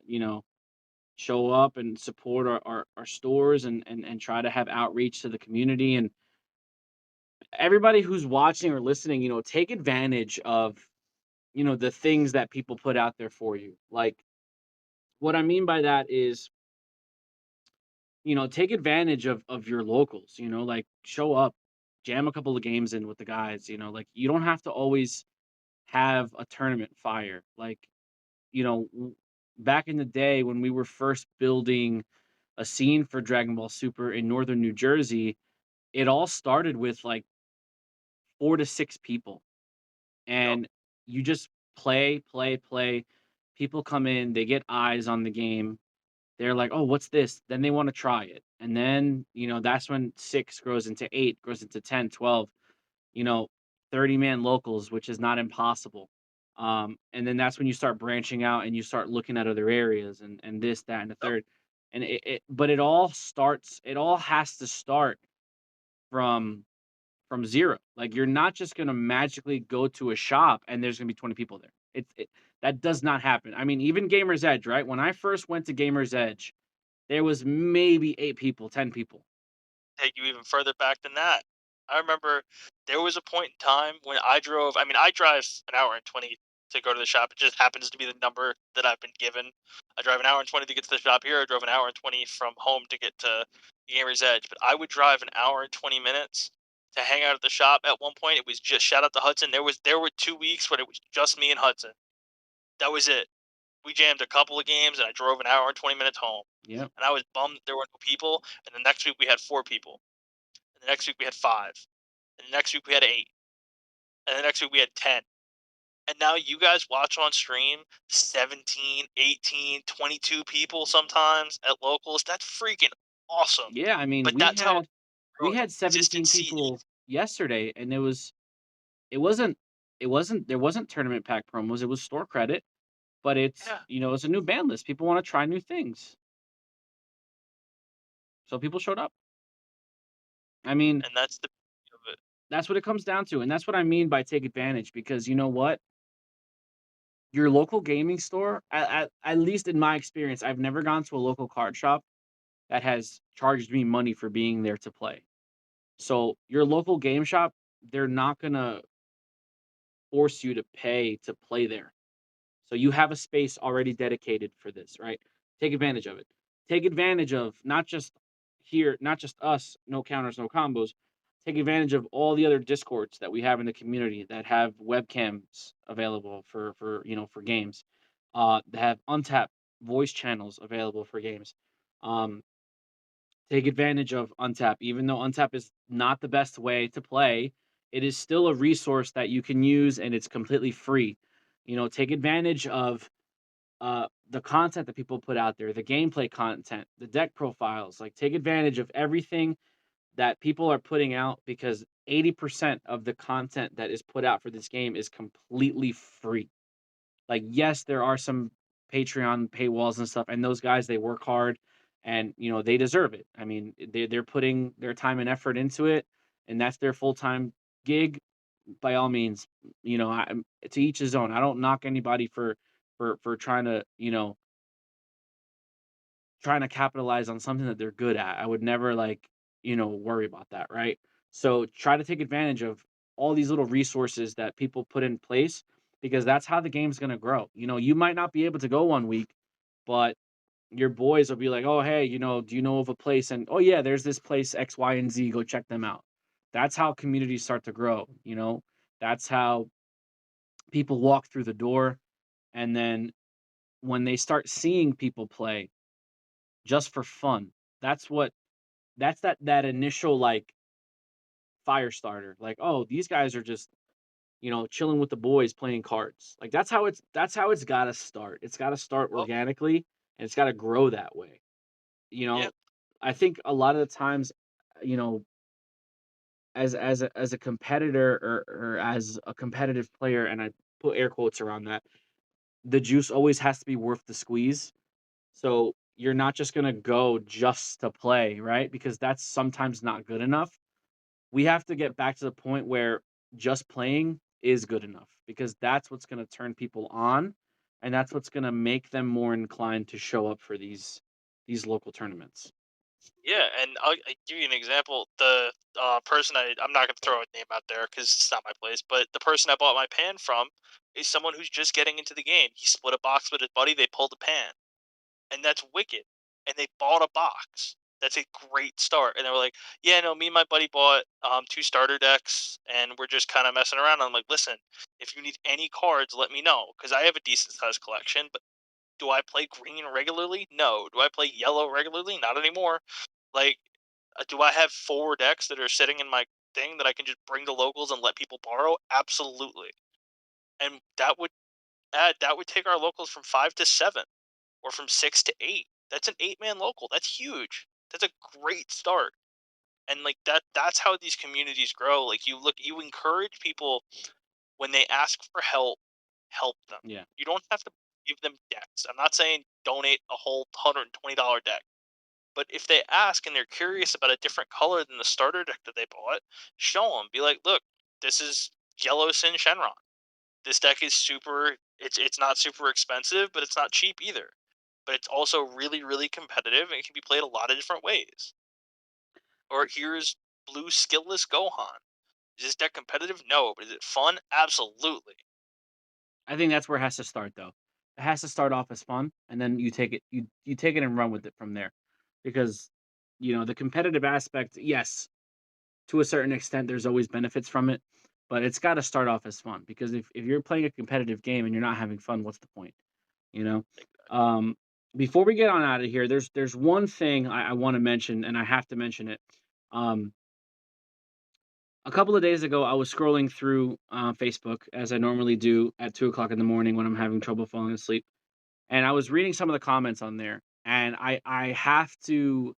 show up and support our stores and try to have outreach to the community. And everybody who's watching or listening, take advantage of, the things that people put out there for you. Like, what I mean by that is, take advantage of your locals, like show up, jam a couple of games in with the guys, like you don't have to always have a tournament fire. Like, back in the day when we were first building a scene for Dragon Ball Super in northern New Jersey, it all started with like 4 to 6 people. Yep. And you just play, play, play. People come in, they get eyes on the game. They're like, "Oh, what's this?" Then they want to try it. And then, that's when 6 grows into 8, grows into 10, 12, you know, 30-man locals, which is not impossible. And then that's when you start branching out and you start looking at other areas and this, that, and the Yep. third. And but it all has to start from zero. Like you're not just gonna magically go to a shop and there's gonna be 20 people there. That does not happen. I mean, even Gamer's Edge, right? When I first went to Gamer's Edge, there was maybe 8 people, 10 people. Take you even further back than that. I remember there was a point in time when I drove. I mean, I drive an hour and 20 to go to the shop. It just happens to be the number that I've been given. I drive an hour and 20 to get to the shop here. I drove an hour and 20 from home to get to Gamer's Edge. But I would drive an hour and 20 minutes to hang out at the shop. At one point, it was just shout out to Hudson. There were 2 weeks when it was just me and Hudson. That was it. We jammed a couple of games, and I drove an hour and 20 minutes home. Yep. And I was bummed there were no people. And the next week we had 4 people. And the next week we had 5. And the next week we had 8. And the next week we had 10. And now you guys watch on stream 17, 18, 22 people sometimes at locals. That's freaking awesome. Yeah, I mean, But that's how it's we growing. had 17 Consistency people is yesterday, and it wasn't there wasn't tournament pack promos, it was store credit, but yeah, it's a new ban list. People want to try new things. So people showed up. I mean, and that's the beauty of it. that's what it comes down to, and that's what I mean by take advantage because you know what? Your local gaming store, at least in my experience, I've never gone to a local card shop that has charged me money for being there to play. So your local game shop, they're not gonna force you to pay to play there. So you have a space already dedicated for this, right? Take advantage of it. Take advantage of not just here, not just us, no counters, no combos. Take advantage of all the other discords that we have in the community that have webcams available for games. That have untapped voice channels available for games. Um, Take advantage of Untap. Even though Untap is not the best way to play, it is still a resource that you can use and it's completely free. Take advantage of the content that people put out there, the gameplay content, the deck profiles. Like take advantage of everything that people are putting out because 80% of the content that is put out for this game is completely free. Like, yes, there are some Patreon paywalls and stuff, and those guys they work hard, and they deserve it. I mean, they're putting their time and effort into it, and that's their full time gig. By all means, to each his own. I don't knock anybody for trying to capitalize on something that they're good at. I would never like worry about that, right? So try to take advantage of all these little resources that people put in place because that's how the game's going to grow. You might not be able to go one week, but your boys will be like, "Oh, hey, do you know of a place?" And, "Oh yeah, there's this place X, Y, and Z. Go check them out." That's how communities start to grow. That's how people walk through the door, and then when they start seeing people play just for fun, that's what that's that initial like fire starter. Like, "Oh, these guys are just, chilling with the boys playing cards." Like that's how it's got to start. It's got to start Well, organically, and it's got to grow that way. You yeah, know, I think a lot of the times, you know, as a competitor, or as a competitive player, and I put air quotes around that, the juice always has to be worth the squeeze. So you're not just gonna go just to play, right? Because that's sometimes not good enough. We have to get back to the point where just playing is good enough, because that's what's gonna turn people on, and that's what's gonna make them more inclined to show up for these local tournaments. yeah, and I'll give you an example. The person I'm not gonna throw a name out there because it's not my place, but the person I bought my pan from is someone who's just getting into the game. He split a box with his buddy. They pulled a pan, and that's wicked. And they bought a box. That's a great start. And they were like, "Yeah, no, me and my buddy bought two starter decks, and we're just kind of messing around." I'm like, "Listen, if you need any cards, let me know because I have a decent sized collection. But do I play green regularly? No. Do I play yellow regularly? Not anymore. Like, do I have four decks that are sitting in my thing that I can just bring to locals and let people borrow? Absolutely. And that would take our locals from 5 to 7 or from 6 to 8. That's an 8-man local. That's huge. That's a great start. And like that's how these communities grow. Like you encourage people when they ask for help, help them. Yeah. You don't have to give them decks. I'm not saying donate a whole $120 deck. But if they ask and they're curious about a different color than the starter deck that they bought, show them. Be like, look, this is Yellow Sin Shenron. This deck is super. It's not super expensive, but it's not cheap either. But it's also really really competitive and it can be played a lot of different ways. Or here's Blue Skillless Gohan. Is this deck competitive? No, but is it fun? Absolutely. I think that's where it has to start, though. It has to start off as fun, and then you take it and run with it from there, because the competitive aspect, yes, to a certain extent, there's always benefits from it, but it's got to start off as fun, because if you're playing a competitive game and you're not having fun, what's the point? You know. Um, Before we get on out of here, there's one thing I want to mention, and I have to mention it. Um, a couple of days ago, I was scrolling through Facebook, as I normally do at 2 o'clock in the morning when I'm having trouble falling asleep, and I was reading some of the comments on there, and I have to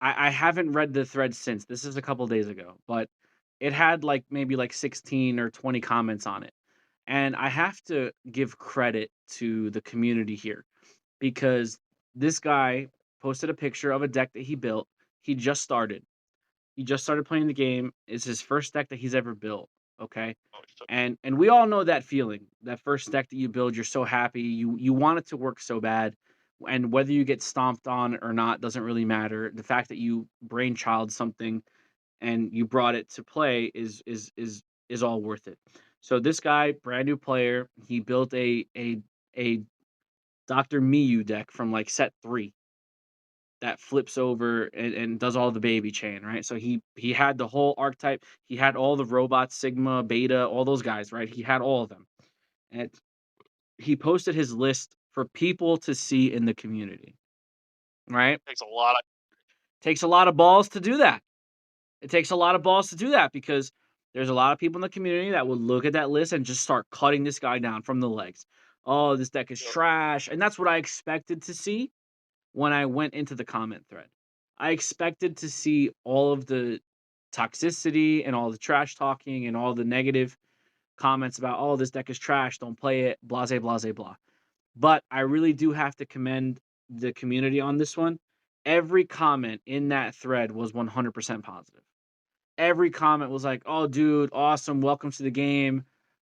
I haven't read the thread since. This is a couple days ago, but it had like maybe like 16 or 20 comments on it. And I have to give credit to the community here, because this guy posted a picture of a deck that he built. He just started. He just started playing the game. It's his first deck that he's ever built. Okay. Oh, so- And we all know that feeling. That first deck that you build, you're so happy. You want it to work so bad. And whether you get stomped on or not doesn't really matter. The fact that you brainchild something and you brought it to play is all worth it. So this guy, brand new player, he built a Dr. Miyu deck from like set 3 that flips over and does all the baby chain, right? So he had the whole archetype. He had all the robots, Sigma, Beta, all those guys, right? He had all of them. And he posted his list for people to see in the community, right? Takes a lot of Takes a lot of balls to do that. It takes a lot of balls to do that, because there's a lot of people in the community that would look at that list and just start cutting this guy down from the legs. Oh, this deck is trash. And that's what I expected to see when I went into the comment thread. I expected to see all of the toxicity and all the trash talking and all the negative comments about, oh, this deck is trash, don't play it, blase, blase, blah. But I really do have to commend the community on this one. Every comment in that thread was 100% positive. Every comment was like, "Oh, dude, awesome! Welcome to the game.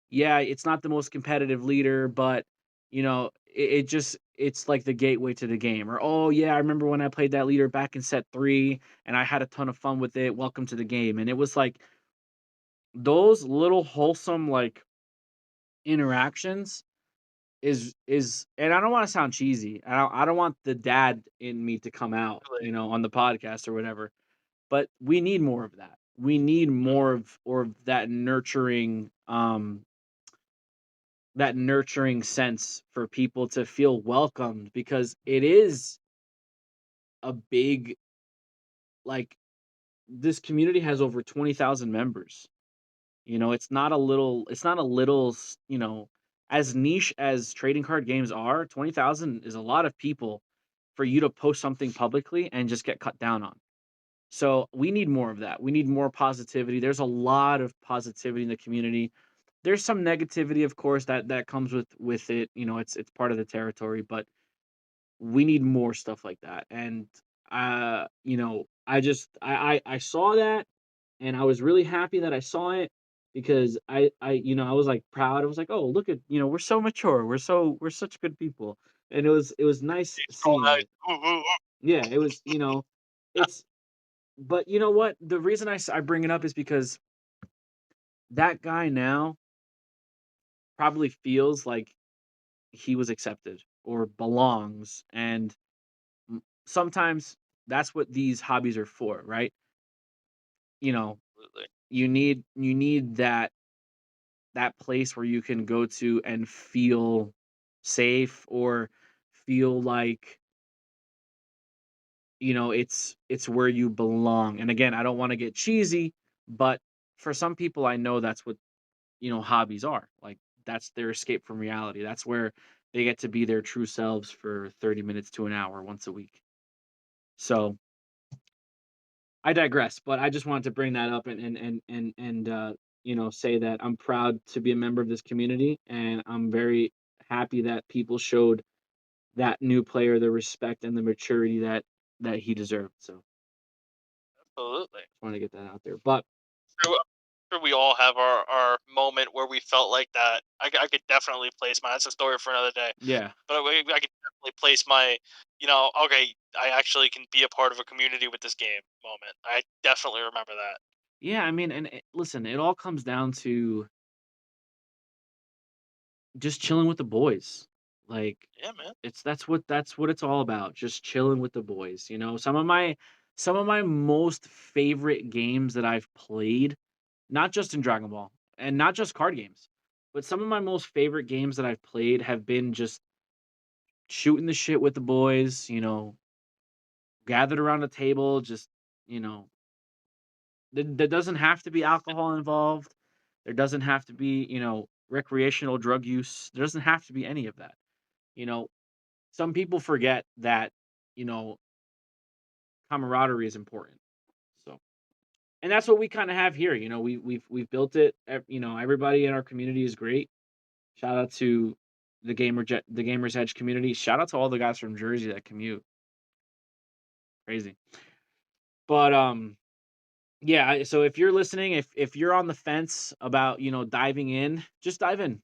Yeah, it's not the most competitive leader, but it's like the gateway to the game." Or, "Oh yeah, I remember when I played that leader back in set 3, and I had a ton of fun with it. Welcome to the game." And it was like those little wholesome like interactions is and I don't want to sound cheesy. I don't want the dad in me to come out, Like, on the podcast or whatever. But we need more of that. We need mhm, more of or of that nurturing sense for people to feel welcomed because it is a big like this community has over 20,000 members. It's not a little, as niche as trading card games are, 20,000 is a lot of people for you to post something publicly and just get cut down on. So we need more of that. We need more positivity. There's a lot of positivity in the community. There's some negativity, of course, that comes with it. It's part of the territory, but we need more stuff like that. And I saw that and I was really happy that I saw it because I was like proud. I was like, "Oh, look at, we're so mature. We're such good people." And it was nice all seeing nice. it. Ooh, ooh, ooh. Yeah, it was, it's but you know what? The reason I bring it up is because that guy now probably feels like he was accepted or belongs, and sometimes that's what these hobbies are for, right? You know, Absolutely. you need that place where you can go to and feel safe or feel like, it's where you belong. And again, I don't want to get cheesy, but for some people I know that's what, hobbies are. Like that's their escape from reality. That's where they get to be their true selves for 30 minutes to an hour once a week. So, I digress, but I just wanted to bring that up and say that I'm proud to be a member of this community, and I'm very happy that people showed that new player the respect and the maturity that he deserved. So, Absolutely. just wanted to get that out there. But Sure, we all have our moment where we felt like that. I could definitely place mine. That's a story for another day. yeah, But I could definitely place my, okay, I actually can be a part of a community with this game moment. I definitely remember that. yeah. I mean, listen, it all comes down to just chilling with the boys. Like Yeah, man. that's what it's all about. Just chilling with the boys. Some of my most favorite games that I've played, not just in Dragon Ball and not just card games, but some of my most favorite games that I've played have been just shooting the shit with the boys, gathered around a table, just, you know, there doesn't have to be alcohol involved. There doesn't have to be, recreational drug use. There doesn't have to be any of that. You know, some people forget that, you know, camaraderie is important. So, and that's what we kind of have here. We've built it. Everybody in our community is great. Shout out to the Gamers Edge community. Shout out to all the guys from Jersey that commute. Crazy. But yeah. So if you're listening, if you're on the fence about diving in, just dive in.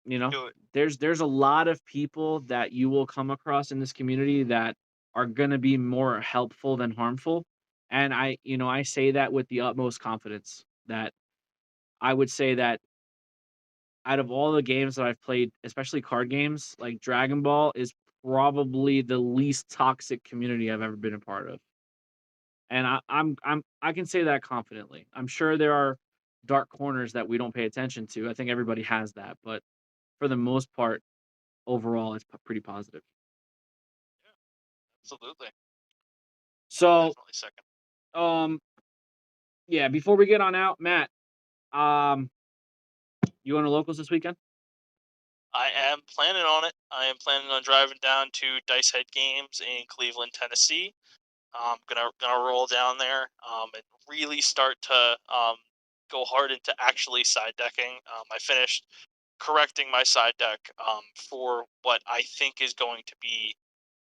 You know, Do it. there's a lot of people that you will come across in this community that are gonna be more helpful than harmful. And I say that with the utmost confidence that I would say that out of all the games that I've played, especially card games, like Dragon Ball is probably the least toxic community I've ever been a part of. And I can say that confidently. I'm sure there are dark corners that we don't pay attention to. I think everybody has that, but for the most part, overall, it's pretty positive. Yeah, absolutely. So, Definitely second. um, yeah, before we get on out, Matt, um, you going to locals this weekend? I am planning on it. I am planning on driving down to Dice Head Games in Cleveland, Tennessee. I'm gonna roll down there and really start to go hard into actually side decking. I finished correcting my side deck for what I think is going to be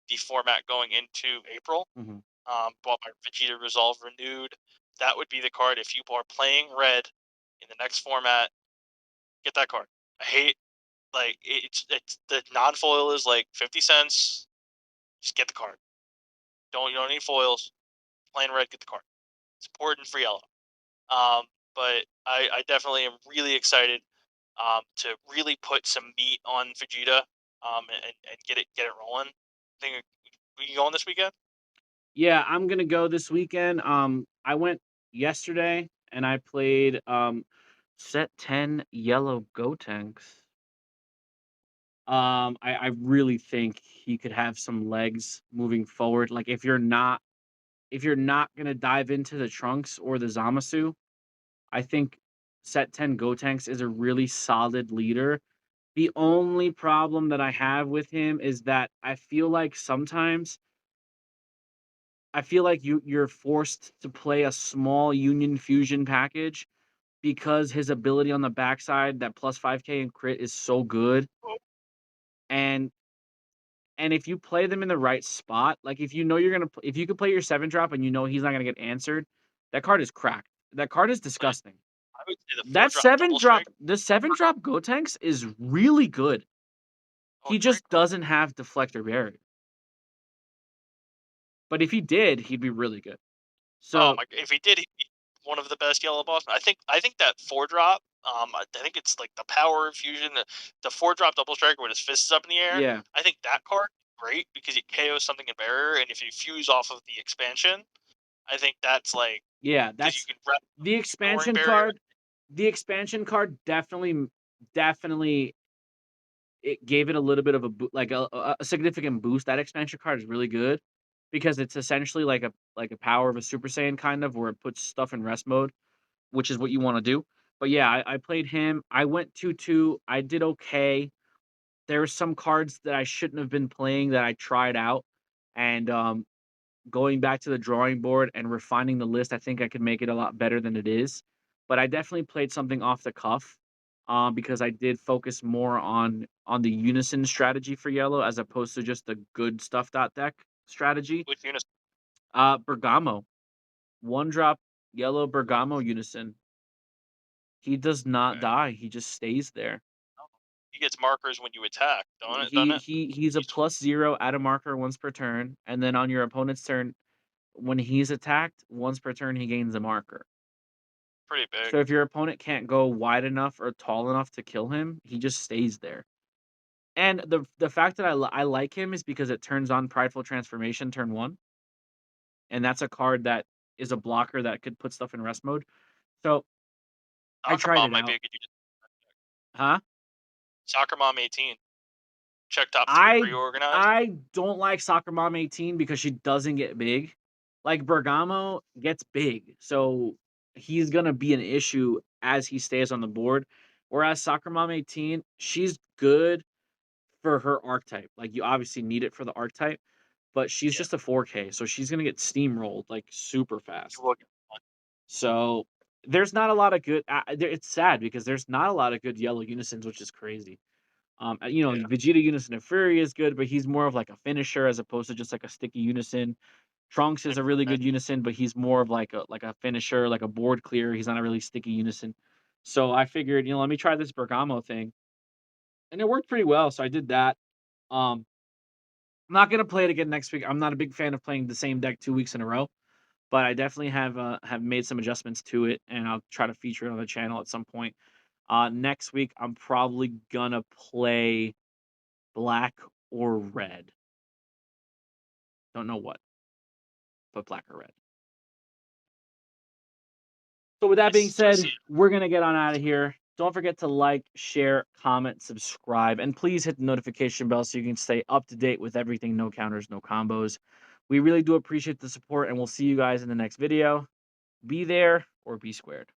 the format going into April. Mhm. Bought my Vegeta Resolve renewed. That would be the card if you are playing red in the next format. Get that card. I hate like it's the non foil is like 50 cents. Just get the card. You don't need foils. Plain red, get the card. It's important for yellow. Um, but I definitely am really excited to really put some meat on Vegeta, and get it rolling. Think you going this weekend? Yeah, I'm gonna go this weekend. I went yesterday and I played set 10 yellow Gotenks. I really think he could have some legs moving forward. Like if you're not gonna dive into the Trunks or the Zamasu, I think set 10 Gotenks is a really solid leader. The only problem that I have with him is that I feel like sometimes you're forced to play a small Union Fusion package because his ability on the backside, that plus 5k and crit is so good. And if you play them in the right spot, like if you know you're gonna, if you could play your 7-drop and you know he's not gonna get answered, that card is cracked. That card is Like, disgusting. I would say the That 4-drop seven double drop, strike. the 7-drop Gotenks is really good. Oh, He it's very just cool. doesn't have deflector barrier. But if he did, he'd be really good. Oh So my! If he did, he'd be one of the best yellow boss. I think that 4-drop. I think it's like the power infusion, the 4-drop double striker with his fists up in the air. yeah, I think that card is great because it KOs something in barrier, and if you fuse off of the expansion, I think that's like yeah, because you that's can rep the scoring expansion barrier. card. The expansion card definitely it gave it a little bit of a like a significant boost. That expansion card is really good because it's essentially like a power of a Super Saiyan kind of where it puts stuff in rest mode, which is what you want to do. But yeah, I played him. I went 2-2. I did okay. There were some cards that I shouldn't have been playing that I tried out, and going back to the drawing board and refining the list, I think I could make it a lot better than it is. But I definitely played something off the cuff, because I did focus more on the unison strategy for yellow as opposed to just the good stuff dot deck strategy. With unison. Bergamo, 1-drop yellow Bergamo unison. He does not Okay. die. He just stays there. He gets markers when you attack, don't it? Doesn't He it? he he's a He's +0 at a marker once per turn, and then on your opponent's turn, when he's attacked, once per turn he gains a marker. pretty big. So if your opponent can't go wide enough or tall enough to kill him, he just stays there. And the fact that I like him is because it turns on Prideful Transformation turn 1, and that's a card that is a blocker that could put stuff in rest mode. So I Soccer tried Mom it might be out. a good unit. Huh? Soccer Mom 18. Check top 3 I reorganized. I don't like Soccer Mom 18 because she doesn't get big. Like Bergamo gets big, so he's gonna be an issue as he stays on the board. Whereas Soccer Mom 18, she's good for her archetype. Like you obviously need it for the archetype, but she's Yeah, just a 4K, so she's gonna get steamrolled like super you fast. will get one. So there's not a lot of good. It's sad because there's not a lot of good yellow unisons, which is crazy. Yeah, Vegeta Unison of Fury is good, but he's more of like a finisher as opposed to just like a sticky unison. Trunks is like a for really Ben. good unison, but he's more of like a finisher, like a board clear. He's not a really sticky unison. So I figured, let me try this Bergamo thing, and it worked pretty well. So I did that. Um, I'm not gonna play it again next week. I'm not a big fan of playing the same deck 2 weeks in a row, but I definitely have made some adjustments to it, and I'll try to feature it on the channel at some point. Next week I'm probably gonna play black or red. Don't know what, but black or red. So with that being I see said, it. we're gonna get on out of here. Don't forget to like, share, comment, subscribe, and please hit the notification bell so you can stay up to date with everything No Counters, No Combos. We really do appreciate the support, and we'll see you guys in the next video. Be there or be squared.